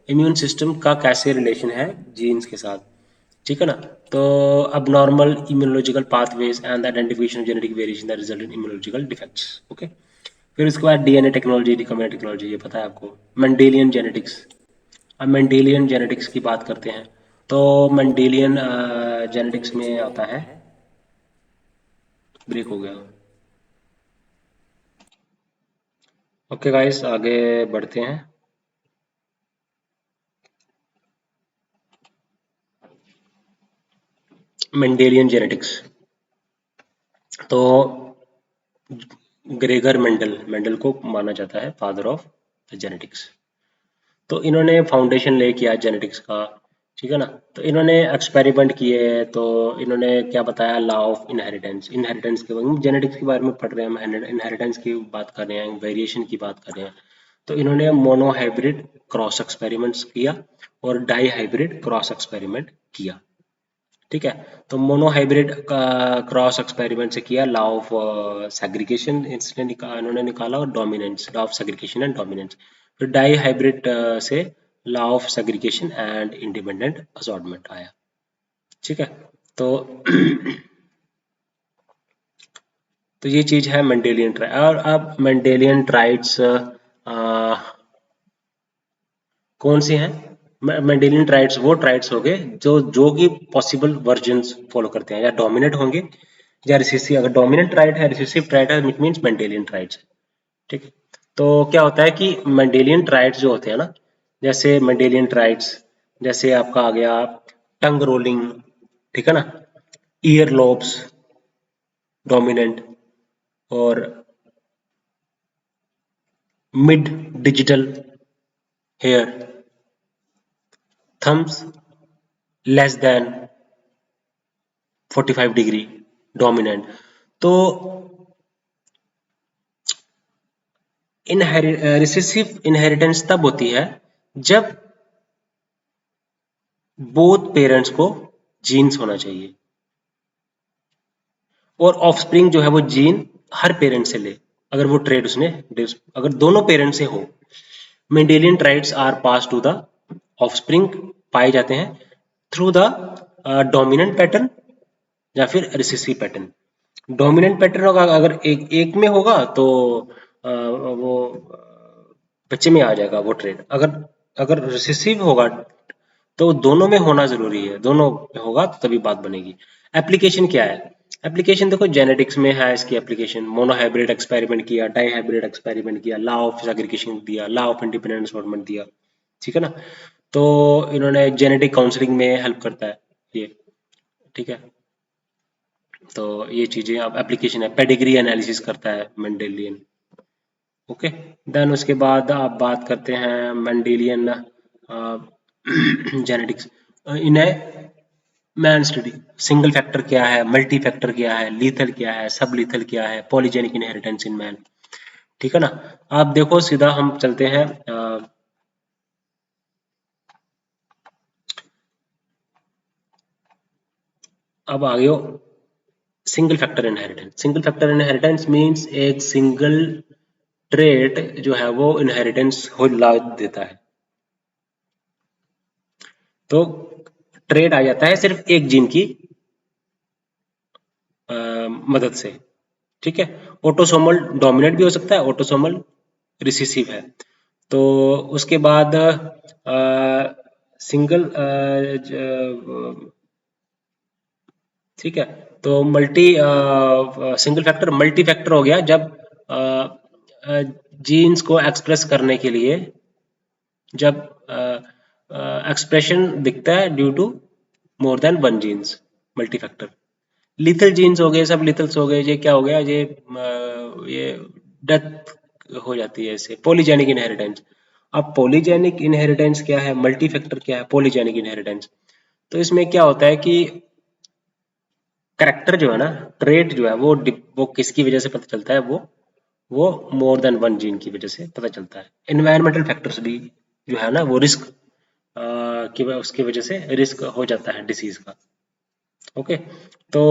इम्यून सिस्टम का कैसे रिलेशन है जीन्स के साथ। ठीक है ना, तो अब normal immunological pathways and identification genetic variation that result in immunological defects. Okay, फिर उसके बाद डीएनए टेक्नोलॉजी, रिकॉम्बिनेंट टेक्नोलॉजी, ये पता है आपको। Mendelian genetics. अब मेंडेलियन जेनेटिक्स की बात करते हैं, तो मेंडेलियन जेनेटिक्स में आता है, ब्रेक हो गया। ओके गाइस, आगे बढ़ते हैं। Mendelian genetics. तो ग्रेगर मेंडल मेंडल को माना जाता है फादर ऑफ द जेनेटिक्स। तो इन्होंने फाउंडेशन ले किया जेनेटिक्स का, ठीक है ना। तो इन्होंने एक्सपेरिमेंट किए, तो इन्होंने क्या बताया, लॉ ऑफ इनहेरिटेंस। इनहेरिटेंस के बारे में, जेनेटिक्स के बारे में पढ़ रहे हैं, हम इनहेरिटेंस की बात कर रहे हैं, वेरिएशन की बात कर रहे हैं। तो इन्होंने मोनोहाइब्रिड क्रॉस एक्सपेरिमेंट्स किया और डाई हाइब्रिड क्रॉस एक्सपेरिमेंट किया, ठीक है। तो मोनोहाइब्रिड का क्रॉस एक्सपेरिमेंट से किया, लॉ ऑफ सेग्रीगेशन इसने इन्होंने निकाला, और dominance, law of segregation and dominance. फिर डाई हाइब्रिड से law of segregation and independent assortment आया, ठीक है। तो तो ये चीज है मेंडेलियन ट्राइट। और अब मेंडेलियन ट्राइट्स कौन सी हैं? मेंडेलियन ट्राइट्स वो ट्राइट्स हो गए जो जो कि पॉसिबल वर्जन्स फॉलो करते हैं, या डोमिनेट होंगे या रिसेसिव। अगर डोमिनेंट ट्राइट है, रिसेसिव ट्राइट है, इट मीन्स मेंडेलियन ट्राइट्स है, ठीक है। तो क्या होता है कि मेंडेलियन ट्राइट्स जो होते हैं ना, जैसे मेंडेलियन ट्राइट्स, जैसे आपका आ गया टंग रोलिंग, ठीक है ना, ईयर लोब्स डोमिनेंट, और mid digital hair, thumbs less than 45 degree dominant. तो रिसेसिव इनहेरिटेंस तब होती है जब बोथ पेरेंट्स को जीन्स होना चाहिए, और ऑफस्प्रिंग जो है वो जीन हर पेरेंट से ले, अगर वो ट्रेड उसने, अगर दोनों पेरेंट से हो। Mendelian traits are pass to the offspring, पाए जाते हैं थ्रू द डोमिनेंट पैटर्न या फिर रिसेसिव पैटर्न। डोमिनेंट पैटर्न होगा, अगर एक एक में होगा तो वो बच्चे में आ जाएगा वो ट्रेड। अगर अगर रिसेसिव होगा तो दोनों में होना जरूरी है, दोनों में होगा तो तभी बात बनेगी। एप्लीकेशन क्या है? एप्लीकेशन देखो, जेनेटिक्स में है इसकी एप्लीकेशन। मोनोहाइब्रिड एक्सपेरिमेंट किया, डाई हाइब्रिड एक्सपेरिमेंट किया, लॉ ऑफ सेग्रीगेशन दिया, लॉ ऑफ इंडिपेंडेंट असॉर्टमेंट दिया, ठीक है ना। तो इन्होंने जेनेटिक काउंसलिंग में हेल्प करता है ये, ठीक है। तो ये चीजें अब एप्लीकेशन है, पेडिग्री एनालिसिस करता है मेंडेलियन, ओके। देन उसके बाद आप बात करते हैं मेंडेलियन जेनेटिक्स। इन्हें मैन स्टडी, सिंगल फैक्टर क्या है, मल्टी फैक्टर क्या है, लीथल क्या है, सब लीथल क्या है, पॉलीजेनिक इनहेरिटेंस इन मैन, ठीक है ना। आप देखो सीधा हम चलते हैं, अब आ गए हो single factor inheritance. Single factor inheritance means एक सिंगल ट्रेट जो है वो इनहेरिटेंस हो ला देता है। तो ट्रेट आ जाता है सिर्फ एक जीन की मदद से, ठीक है। ऑटोसोमल डोमिनेंट भी हो सकता है, ऑटोसोमल रिसेसिव है। तो उसके बाद सिंगल, ठीक है। तो multi single factor, multi factor हो गया जब जीन्स को एक्सप्रेस करने के लिए, जब एक्सप्रेशन दिखता है due to more than one genes, multi factor. Lethal genes हो गए, सब लिथल्स हो गए, ये क्या हो गया, ये डेथ हो जाती है इससे, पॉलीजेनिक इनहेरिटेंस। अब पॉलीजेनिक इनहेरिटेंस क्या है, मल्टी फैक्टर क्या है, पॉलीजेनिक इनहेरिटेंस। तो इसमें क्या होता है कि करेक्टर जो है ना, ट्रेट जो है वो किसकी वजह से पता चलता है, वो मोर देन वन जीन की वजह से पता चलता है। एनवायरमेंटल फैक्टर्स भी जो है ना, वो रिस्क की उसकी वजह से रिस्क हो जाता है डिसीज का, ओके। तो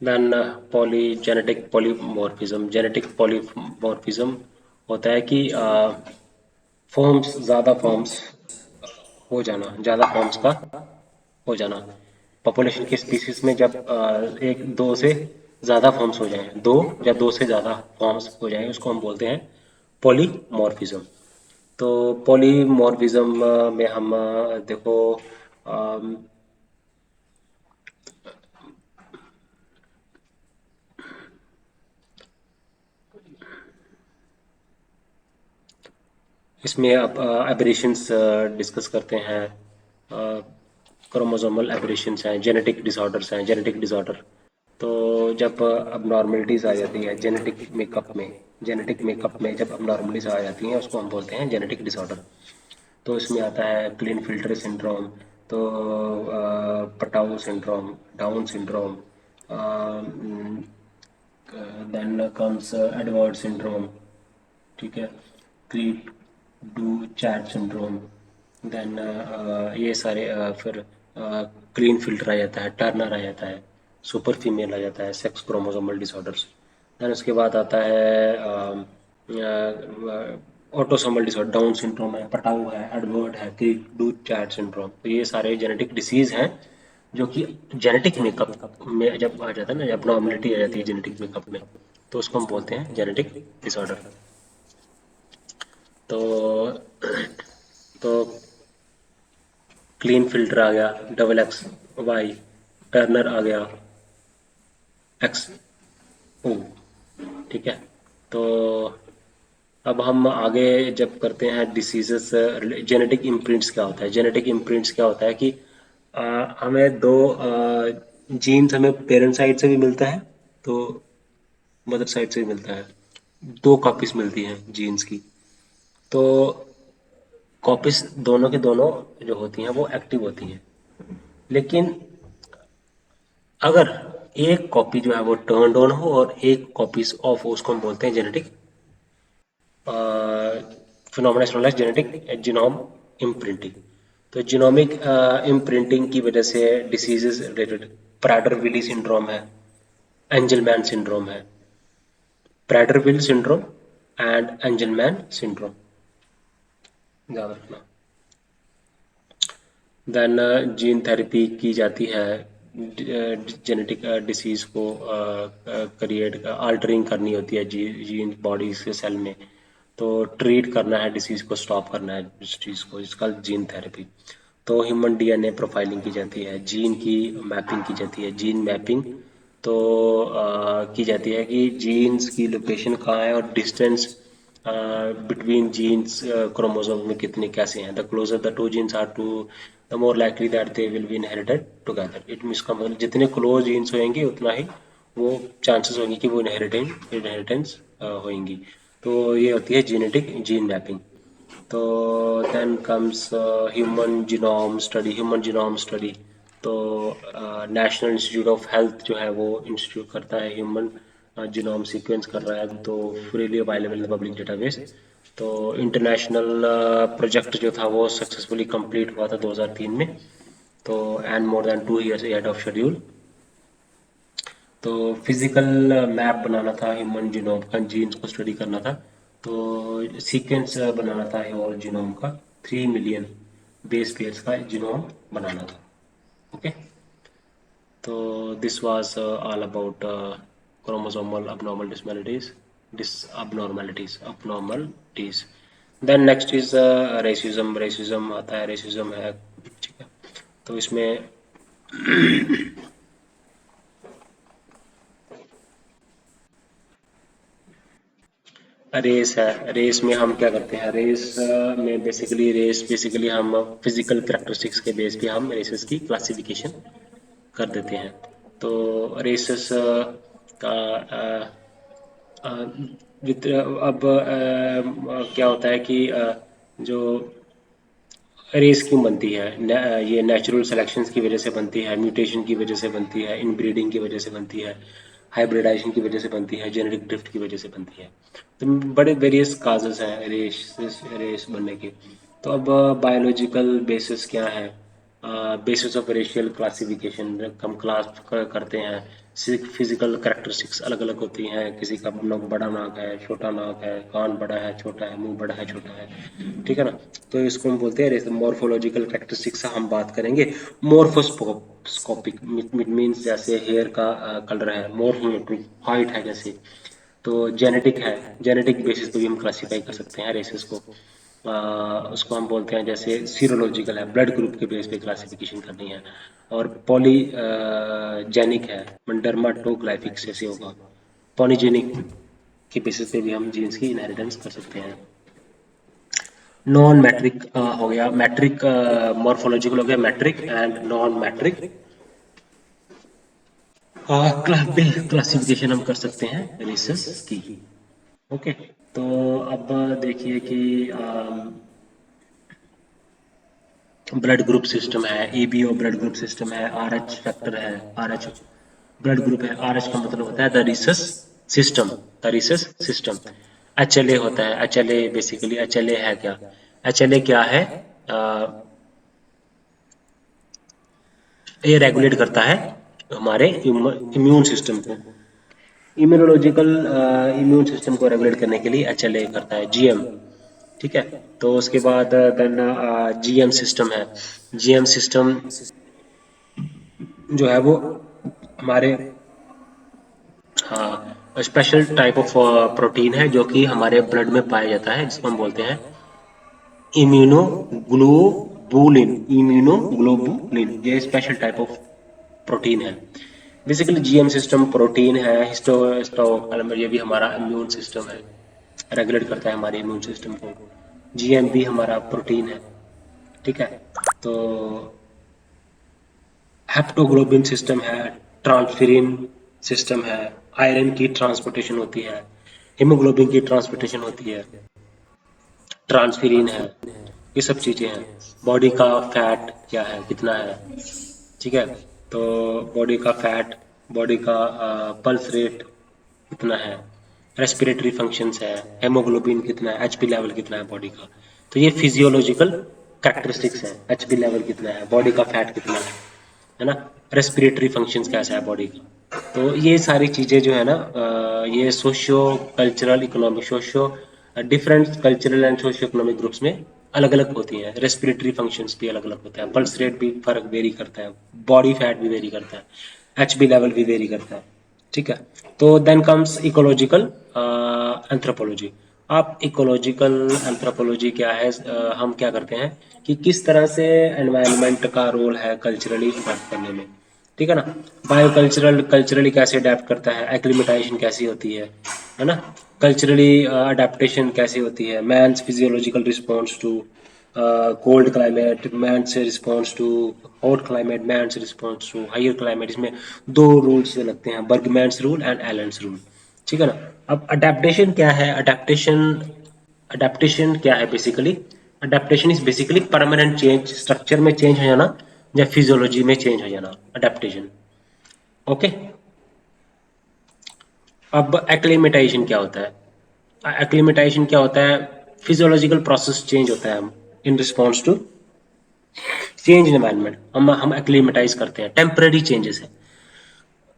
देन पॉलीजेनेटिक पॉलीमॉर्फिज्म। जेनेटिक पॉलीमॉर्फिज्म होता है कि फॉर्म्स, ज़्यादा फॉर्म्स हो जाना, ज़्यादा फॉर्म्स का हो जाना। पॉपुलेशन की स्पीसीज में जब एक दो से ज़्यादा फॉर्म्स हो जाएं, दो या दो से ज़्यादा फॉर्म्स हो जाएं, उसको हम बोलते हैं पॉलीमॉर्फिज्म। तो पॉलीमॉर्फिज्म में हम देखो इसमें अब एबरेशंस डिस्कस करते हैं। क्रोमोसोमल एबरेशंस हैं, जेनेटिक डिसऑर्डर्स हैं, जेनेटिक डिसऑर्डर। तो जब अब नॉर्मलिटीज़ आ जाती है जेनेटिक मेकअप में जब अब नॉर्मलिटीज़ आ जाती हैं उसको हम बोलते हैं जेनेटिक डिसऑर्डर। तो इसमें आता है क्लीन फिल्टर सिंड्रोम, तो Patau syndrome, Down syndrome, then comes Edward syndrome, ठीक है, cri du chat syndrome, then ये सारे फिर क्लीन फिल्टर आ जाता है, टर्नर आ जाता है, सुपर फीमेल आ जाता है, सेक्स क्रोमोसोमल डिसऑर्डर्स। देन उसके बाद आता है ऑटोसोमल डिसऑर्डर, डाउन सिंड्रोम है, पटाऊ है, एडवर्ड है, क्रीप डू चैट सिंड्रोम। तो ये सारे जेनेटिक डिसीज हैं जो कि जेनेटिक मेकअप में जब आ जाता है ना, जब नॉर्मलिटी आ जाती है जेनेटिक मेकअप में, तो उसको हम बोलते हैं जेनेटिक डिसऑर्डर। तो तो क्लीन फिल्टर आ गया, डबल एक्स वाई, टर्नर आ गया, एक्स ओ, ठीक है। तो अब हम आगे जब करते हैं डिसीजेस, जेनेटिक इम्प्रिंट्स क्या होता है, जेनेटिक इम्प्रिंट्स क्या होता है कि हमें दो जीन्स हमें पेरेंट साइड से भी मिलता है, तो मदर साइड से भी मिलता है, दो कॉपीज मिलती हैं जीन्स की। तो कॉपीज दोनों के दोनों जो होती हैं वो एक्टिव होती हैं, लेकिन अगर एक कॉपी जो है वो टर्न्ड ऑन हो और एक कॉपीज ऑफ हो, उसको हम बोलते हैं genetic phenomena known as genetic genome imprinting. तो जीनोमिक इम्प्रिंटिंग की वजह से diseases related Prader Willi syndrome है, एंजलमैन सिंड्रोम है, Prader Willi syndrome and Angelman syndrome, याद रखना। देन जीन थेरेपी की जाती है जेनेटिक डिसीज़ को क्रिएट अल्टरिंग करनी होती है जीन बॉडी के सेल में, तो ट्रीट करना है डिसीज़ को, स्टॉप करना है इस चीज़ को, इसका जीन थेरेपी। तो ह्यूमन डीएनए प्रोफाइलिंग की जाती है, जीन की मैपिंग की जाती है, जीन मैपिंग। तो की जाती है कि जीन्स की लोकेशन कहाँ है और डिस्टेंस बिटवीन जीन्स क्रोमोसोम में कितने कैसे हैं। The closer the two genes are to the more likely that they will be inherited together. It means का मतलब जितने क्लोज जीन्स होंगे उतना ही वो चांसेस होंगे कि वो इनहेरिटेंस होंगी। तो ये होती है जेनेटिक जीन मैपिंग। तो then comes human genome study. तो नेशनल इंस्टीट्यूट ऑफ हेल्थ जो है वो इंस्टीट्यूट करता है ह्यूमन जीनोम सीक्वेंस कर रहा है, तो freely available in public database. तो इंटरनेशनल प्रोजेक्ट जो था वो सक्सेसफुली कंप्लीट हुआ था 2003 में, तो and more than 2 years ahead of schedule. तो फिजिकल मैप बनाना था ह्यूमन जीनोम का, जीन्स को स्टडी करना था, तो सीक्वेंस बनाना था ह्यूमन जीनोम का, 3 मिलियन बेस पेयर्स का जीनोम बनाना था। ओके, तो this was all about chromosomal abnormalities. Then next is racism. Racism आता है, रेसिज्म है, ठीक है। तो इसमें रेस है, रेस में हम क्या करते हैं, रेस बेसिकली हम फिजिकल करेक्टरिस्टिक्स के बेस पे हम रेसेस की क्लासिफिकेशन कर देते हैं। तो रेसेस का अ, जित अब क्या होता है कि जो रेस क्यों बनती है, ये नेचुरल सिलेक्शंस की वजह से बनती है, म्यूटेशन की वजह से बनती है, इनब्रीडिंग की वजह से बनती है, हाइब्रिडाइजेशन की वजह से बनती है, जेनेटिक ड्रिफ्ट की वजह से बनती है। तो बड़े वेरियस काजेस हैं रेस बनने के। तो अब बायोलॉजिकल बेसिस क्या है, बेसिस ऑफ रेशियल क्लासिफिकेशन हम क्लास करते हैं। फिजिकल करेक्टरिस्टिक्स अलग अलग होती हैं, किसी का बड़ा नाक है, छोटा नाक है, कान बड़ा है, छोटा है, मुंह बड़ा है, छोटा है, ठीक है ना। तो इसको हम बोलते हैं मॉर्फोलॉजिकल करेक्टरिस्टिक्स हम बात करेंगे। मोर्फोस्कोपिक मीन्स जैसे हेयर का कलर है, मोर्फोमेट्रिक हाइट है जैसे। तो जेनेटिक है, जेनेटिक बेसिस पे भी हम क्लासीफाई कर सकते हैं रेसेस को। उसको हम बोलते हैं जैसे सीरोलॉजिकल है, ब्लड ग्रुप के बेस पे क्लासिफिकेशन करनी है। और पॉली जेनिक है, डर्माटोग्लाइफिक जैसे होगा। पॉलीजेनिक के बेसिस पे भी हम जीन्स की इनहेरिटेंस कर सकते हैं। नॉन मैट्रिक हो गया, मैट्रिक मॉर्फोलॉजिकल हो गया, metric and non metric classification हम कर सकते हैं रेसेस की। ओके, तो अब देखिए कि ब्लड ग्रुप सिस्टम है, ईबीओ ब्लड ग्रुप सिस्टम है, आरएच फैक्टर है, आरएच ब्लड ग्रुप है। आरएच का मतलब होता है the rhesus system, the rhesus system. HLA होता है, एचएलए बेसिकली एचएलए है क्या? एचएलए क्या है? ये रेगुलेट करता है हमारे इम्यून सिस्टम को, इम्यूनोलॉजिकल इम्यून सिस्टम को रेगुलेट करने के लिए एचएलए करता है, जीएम। ठीक है, तो उसके बाद देन जीएम सिस्टम है। जीएम सिस्टम जो है वो हमारे, हाँ, स्पेशल टाइप ऑफ प्रोटीन है जो कि हमारे ब्लड में पाया जाता है, जिसको हम बोलते हैं इम्यूनोग्लोबुलिन। इम्यूनोग्लोबुलिन ये स्पेशल टाइप ऑफ प्रोटीन है। बेसिकली जीएम सिस्टम प्रोटीन है, हिस्टो हिस्टो ये भी हमारा इम्यून सिस्टम है, रेगुलेट करता है हमारे इम्यून सिस्टम को। जीएम भी हमारा प्रोटीन है। ठीक है, तो हेप्टोग्लोबिन सिस्टम है, ट्रांसफेरिन सिस्टम है, आयरन की ट्रांसपोर्टेशन होती है, हीमोग्लोबिन की ट्रांसपोर्टेशन होती है, ट्रांसफेरिन है, ये सब चीज़ें हैं। बॉडी का फैट क्या है, कितना है? ठीक है, तो बॉडी का फैट, बॉडी का पल्स रेट कितना है, रेस्पिरेटरी फंक्शंस है, हेमोग्लोबिन कितना है, एचपी लेवल कितना है बॉडी का। तो ये फिजियोलॉजिकल कैरेक्टरिस्टिक्स हैं, एचपी लेवल कितना है, बॉडी का फैट कितना है ना, रेस्पिरेटरी फंक्शंस कैसा है बॉडी का। तो ये सारी चीज़ें जो है ना, ये socio cultural economic socio different cultural and socio economic groups में अलग अलग होती हैं। रेस्पिरेटरी फंक्शंस भी अलग अलग होते हैं, पल्स रेट भी फर्क वेरी करता है, बॉडी फैट भी वेरी करता है, एचबी लेवल भी वेरी करता है। ठीक है, तो देन कम्स इकोलॉजिकल एंथ्रोपोलॉजी। आप इकोलॉजिकल एंथ्रोपोलॉजी क्या है, हम क्या करते हैं कि किस तरह से एनवायरनमेंट का रोल है कल्चरली अडेप्ट करने में। ठीक है ना, बायोकल्चरल कल्चरली कैसे अडेप्ट करता है, एक्लिमेटाइजेशन कैसी होती है ना, कल्चरली अडेप्टेशन कैसी होती है, man's physiological response to cold climate, man's response to hot climate, man's response to higher climate. इसमें दो रूल्स लगते हैं, Bergmann's rule and Allen's rule. ठीक है ना, अब अडेप्टेशन क्या है? अडेप्टेशन क्या है basically? Adaptation is basically permanent change, structure में चेंज हो जाना या फिजियोलॉजी में चेंज हो जाना, अडेप्टेशन। ओके, अब एक्लिमेटाइजेशन क्या होता है? एक्लिमेटाइजेशन क्या होता है? फिजियोलॉजिकल प्रोसेस चेंज होता है in response to change in environment, हम एक्लिमेटाइज करते हैं, टेम्पररी चेंजेस है।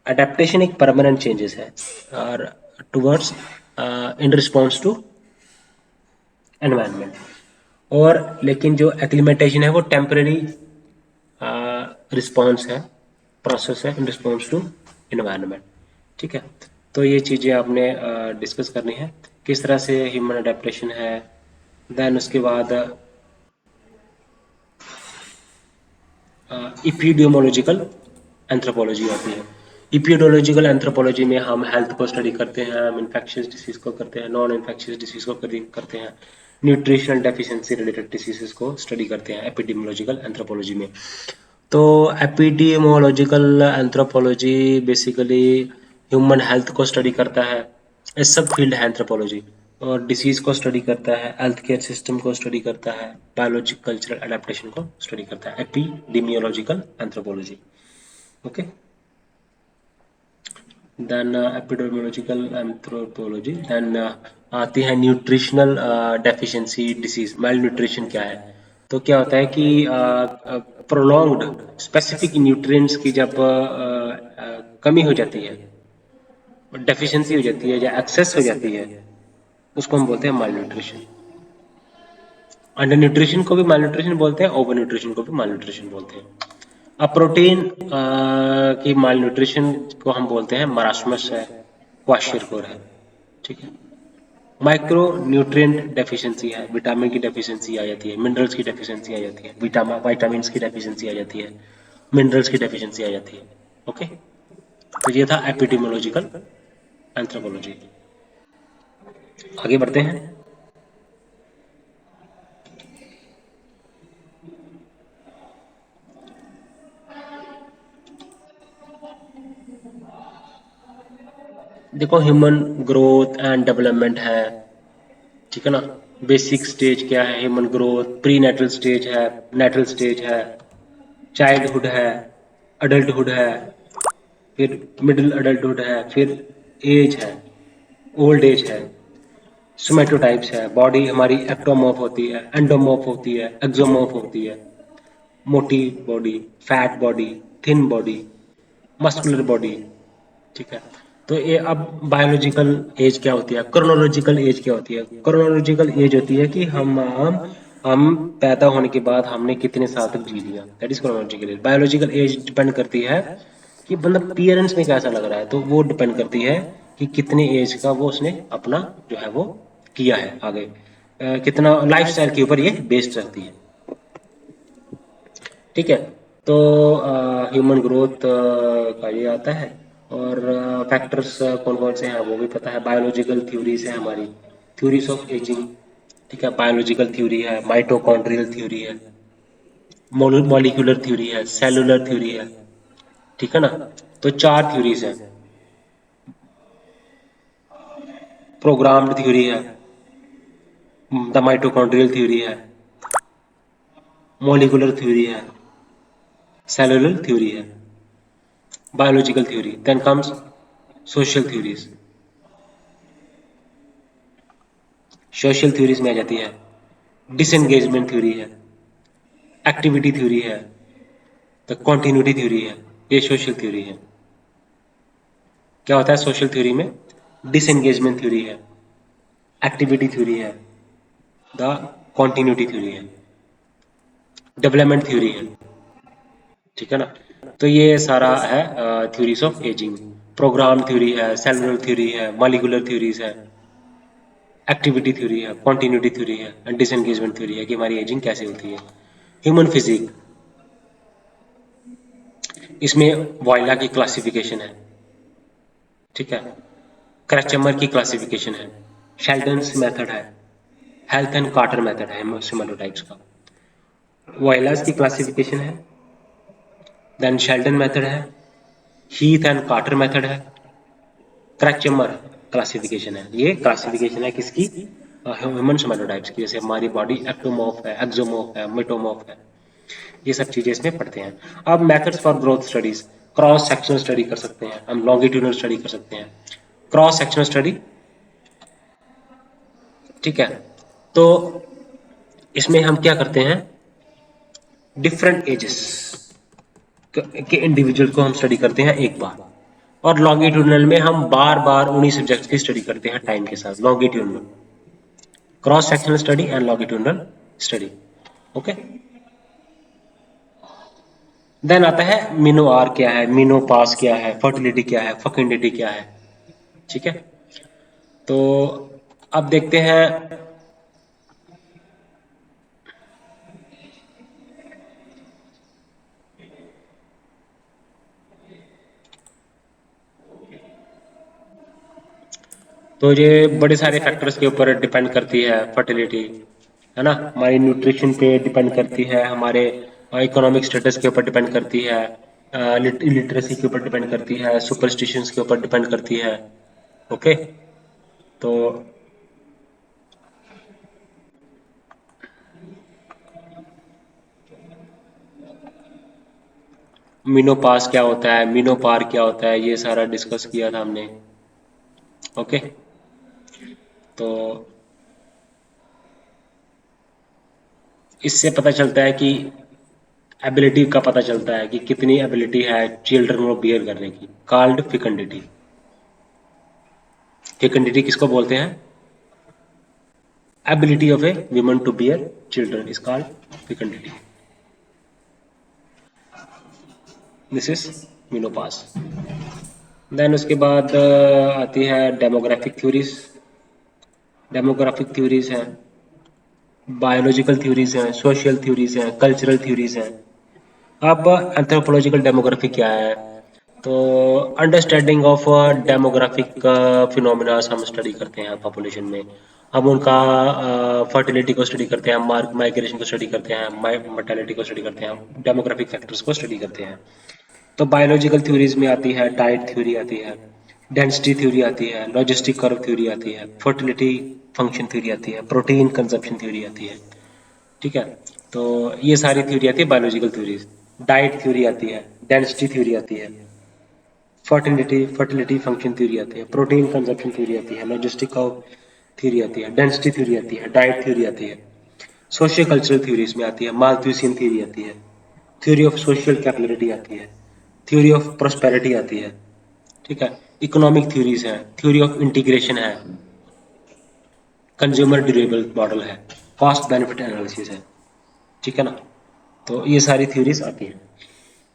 अडेप्टेशन एक परमानेंट चेंजेस है और towards in response to environment. और लेकिन जो एक्लिमेटेशन है वो टेम्पररी रिस्पॉन्स है, प्रोसेस है इन रिस्पॉन्स टू एनवायरनमेंट। ठीक है, तो ये चीज़ें आपने डिस्कस करनी है, किस तरह से ह्यूमन अडेप्टेशन है। देन उसके बाद इपीडियोमोलॉजिकल एंथ्रोपोलॉजी आती है। इपीडियोलॉजिकल एंथ्रोपोलॉजी में हम हेल्थ को स्टडी करते हैं, हम इन्फेक्शियस डिसीज को करते हैं, नॉन इन्फेक्शियस डिसीज को करते हैं, न्यूट्रिशनल डेफिशिएंसी रिलेटेड डिसीजेस को स्टडी करते हैं एपिडेमियोलॉजिकल एंथ्रोपोलॉजी में। तो epidemiological anthropology basically human health को स्टडी करता है, सब फील्ड है एंथ्रोपोलॉजी। और डिसीज को स्टडी करता है, हेल्थ केयर सिस्टम को स्टडी करता है, बायोलॉजिक कल्चरल अडेप्टेशन को स्टडी करता है, epidemiological anthropology. Okay, then epidemiological anthropology, then आती है nutritional deficiency disease, malnutrition क्या है? तो क्या होता है कि प्रोलॉन्ग्ड स्पेसिफिक न्यूट्रिएंट्स की जब कमी हो जाती है, डेफिशिएंसी हो जाती है या एक्सेस हो जाती है, उसको हम बोलते हैं माल न्यूट्रिशन। अंडर न्यूट्रिशन को भी माल न्यूट्रिशन बोलते हैं, ओवर न्यूट्रिशन को भी माल न्यूट्रिशन बोलते हैं। अब प्रोटीन की माल न्यूट्रिशन को हम बोलते हैं मरासमस है, क्वाशियरकोर है। ठीक है, माइक्रो न्यूट्रिएंट डेफिशिएंसी है, विटामिन की डेफिशिएंसी आ जाती है, मिनरल्स की डेफिशिएंसी आ जाती है, विटामिन की डेफिशिएंसी आ जाती है, मिनरल्स की डेफिशिएंसी आ जाती है। ओके, तो ये था एपिडेमियोलॉजिकल एंथ्रोपोलॉजी। आगे बढ़ते हैं। देखो ह्यूमन ग्रोथ एंड डेवलपमेंट है, ठीक है ना। बेसिक स्टेज क्या है, human growth, prenatal stage है, नेटल स्टेज है, चाइल्डहुड है, अडल्टहुड है, फिर मिडिल अडल्टहुड है, फिर एज है, ओल्ड एज है, सोमेटोटाइप्स है, बॉडी हमारी एक्टोमॉर्फ होती है, एंडोमॉर्फ होती है, एक्सोमॉर्फ होती है, मोटी body, fat body, thin body, muscular body, ठीक है। तो ये अब बायोलॉजिकल एज क्या होती है, क्रोनोलॉजिकल एज क्या होती है। क्रोनोलॉजिकल एज होती है कि हम पैदा होने के बाद हमने कितने साल तक जी लिया, that is chronological age. Biological age depend करती है कि मतलब अपीयरेंस में कैसा लग रहा है, तो वो डिपेंड करती है कि कितने एज का वो उसने अपना जो है वो किया है आगे, कितना लाइफ स्टाइल के ऊपर ये बेस्ड रहती है, ठीक है। तो ह्यूमन ग्रोथ का ये आता है, और फैक्टर्स कौन कौन से हैं वो भी पता है। बायोलॉजिकल थ्योरीज है हमारी, थ्योरीज ऑफ एजिंग, ठीक है। बायोलॉजिकल थ्योरी है, माइटोकॉन्ड्रियल थ्योरी है, मॉलिक्यूलर थ्योरी है, सेलुलर थ्योरी है, ठीक है ना। तो चार थ्योरीज हैं। प्रोग्राम्ड थ्योरी है, द माइटोकॉन्ड्रियल थ्योरी है, मॉलिक्यूलर थ्योरी है, सेलुलर थ्योरी है, biological theory. Then comes social theories. Social theories में आ जाती है डिसएंगेजमेंट थ्योरी है, एक्टिविटी थ्योरी है, तो कॉन्टिन्यूटी थ्योरी है, ये सोशल थ्योरी है। क्या होता है सोशल थ्योरी में, डिसएंगेजमेंट थ्योरी है, एक्टिविटी थ्योरी है, द कॉन्टिन्यूटी थ्योरी है, डेवलपमेंट थ्योरी है, ठीक है ना। तो ये सारा है theories of ageing. Program theory है, सेलुलर थ्योरी है, मॉलिक्यूलर थ्योरीज है, एक्टिविटी थ्योरी है, कॉन्टिन्यूटी थ्योरी है, एंड डिसएंगेजमेंट थ्योरी है कि हमारी एजिंग कैसे होती है। ह्यूमन फिजिक, इसमें वॉयला की क्लासिफिकेशन है, ठीक है। क्रचमर की क्लासिफिकेशन है, शेल्डन्स मेथड है, हेल्थ एंड कार्टर मेथड है सिमेटोटाइप्स का। वॉयलास की क्लासिफिकेशन है, देन शेल्डन मेथड है, हीथ एंड कार्टर मेथड है, क्रचमर क्लासिफिकेशन है। ये क्लासिफिकेशन है किसकी, ह्यूमन सोमेटोटाइप्स की। जैसे हमारी बॉडी एक्टोमॉर्फ है, एक्सोमॉर्फ है, मेटोमॉर्फ है, ये सब चीजें इसमें पढ़ते हैं। अब methods for growth studies, cross sectional study कर सकते हैं हम, लॉन्गिट्यूडनल स्टडी कर सकते हैं, क्रॉस सेक्शनल स्टडी, ठीक है। तो इसमें हम क्या करते हैं, डिफरेंट एजेस के इंडिविजुअल को हम स्टडी करते हैं एक बार, और लॉन्गिट्यूडनल में हम बार बार उन्हीं सब्जेक्ट्स की स्टडी करते हैं टाइम के साथ। Longitudinal, cross sectional study and longitudinal study, okay. Then आता है मीनो आर क्या है, मीनो पास क्या है, फर्टिलिटी क्या है, फर्टिलिटी क्या है, ठीक है। तो अब देखते हैं, तो ये बड़े सारे फैक्टर्स के ऊपर डिपेंड करती है फर्टिलिटी, है ना। हमारी न्यूट्रिशन पे डिपेंड करती है, हमारे इकोनॉमिक स्टेटस के ऊपर डिपेंड करती है, लिटरेसी के ऊपर डिपेंड करती है, सुपरस्टिशंस के ऊपर डिपेंड करती है, ओके। तो मीनोपास क्या होता है, मीनोपार क्या होता है, ये सारा डिस्कस किया था हमने, ओके। तो इससे पता चलता है कि एबिलिटी का पता चलता है कि कितनी एबिलिटी है चिल्ड्रन को बियर करने की, कॉल्ड फिकंडिटी। फिकंडिटी किसको बोलते हैं, ability of a women to bear children is called fecundity, this is menopause. Then उसके बाद आती है डेमोग्राफिक थ्योरीज। डेमोग्राफिक थ्योरीज हैं, बायोलॉजिकल थ्योरीज हैं, सोशल थ्योरीज हैं, कल्चरल थ्योरीज हैं। अब एंथ्रोपोलॉजिकल डेमोग्राफी क्या है, तो अंडरस्टैंडिंग ऑफ डेमोग्राफिक फिनोमिना हम स्टडी करते हैं पॉपुलेशन में। हम उनका फर्टिलिटी को स्टडी करते हैं, माइग्रेशन को स्टडी करते हैं, मर्टेलिटी को स्टडी करते हैं, डेमोग्राफिक फैक्टर्स को स्टडी करते हैं। तो बायोलॉजिकल थ्योरीज में आती है डाइट थ्योरी आती है, डेंसिटी थ्योरी आती है, लॉजिस्टिक कर्व थ्योरी आती है, फर्टिलिटी फंक्शन थ्योरी आती है, प्रोटीन कंजप्शन थ्योरी आती है। ठीक है, तो ये सारी थ्योरी आती है बायोलॉजिकल थ्योरीज। डाइट थ्योरी आती है, डेंसिटी थ्योरी आती है, फर्टिलिटी फंक्शन थ्योरी आती है, प्रोटीन कंजप्शन थ्योरी आती है, लॉजिस्टिक कर्व थ्योरी आती है, डेंसिटी थ्योरी आती है, डाइट थ्योरी आती है, सोशियो कल्चरल थ्योरीज में आती है, मालथ्यूसियन थ्योरी आती है, थ्योरी ऑफ सोशल कैपिलरिटी आती है, थ्योरी ऑफ प्रोस्पेरिटी आती है। ठीक है, इकोनॉमिक थ्योरीज है, थ्योरी ऑफ इंटीग्रेशन है, कंज्यूमर ड्यूरेबल मॉडल है, कॉस्ट बेनिफिट एनालिसिस है। ठीक है ना, तो ये सारी थ्योरीज आती हैं।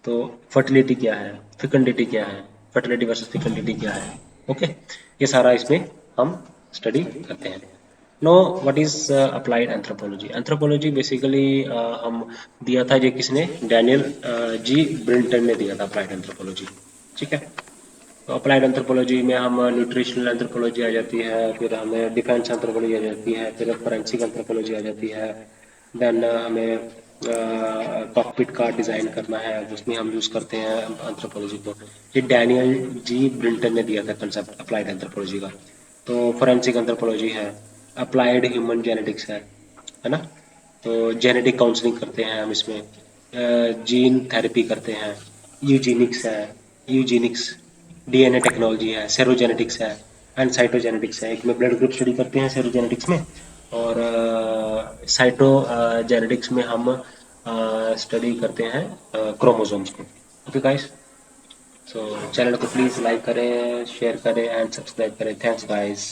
तो फर्टिलिटी क्या है, फिकंडिटी क्या है, फर्टिलिटी वर्सेस फिकंडिटी क्या है, ओके, ये सारा इसमें हम स्टडी करते हैं। No, what is applied anthropology? Anthropology basically हम दिया था, ये किसने, डैनियल जी ब्रिंटन ने दिया था अप्लाइड एंथ्रोपोलॉजी। ठीक है, तो अप्लाइड एंथ्रोपोलॉजी में हम न्यूट्रिशनल एंथ्रोपोलॉजी आ जाती है, फिर हमें डिफेंस एंथ्रोपोलॉजी आ जाती है, फिर फोरेंसिक एंथ्रोपोलॉजी आ जाती है। देन हमें कॉकपिट का डिज़ाइन करना है, उसमें हम यूज़ करते हैं एंथ्रोपोलॉजी को। ये डैनियल जी ब्रिंटन ने दिया था कंसेप्ट अप्लाइड एंथ्रोपोलॉजी का। तो फोरेंसिक एंथ्रोपोलॉजी है, अप्लाइड ह्यूमन जेनेटिक्स है ना। तो जेनेटिक काउंसलिंग करते हैं हम इसमें, जीन थेरेपी करते हैं, यूजीनिक्स है, यूजीनिक्स, डीएनए टेक्नोलॉजी है, सेरोजेनेटिक्स है, एंड साइटोजेनेटिक्स है। एक में ब्लड ग्रुप स्टडी करते हैं सेरोजेनेटिक्स में, और साइटो जेनेटिक्स में हम स्टडी करते हैं क्रोमोसोम्स को। ओके गाइस, सो चैनल को प्लीज़ लाइक करें, शेयर करें एंड सब्सक्राइब करें। Thanks guys.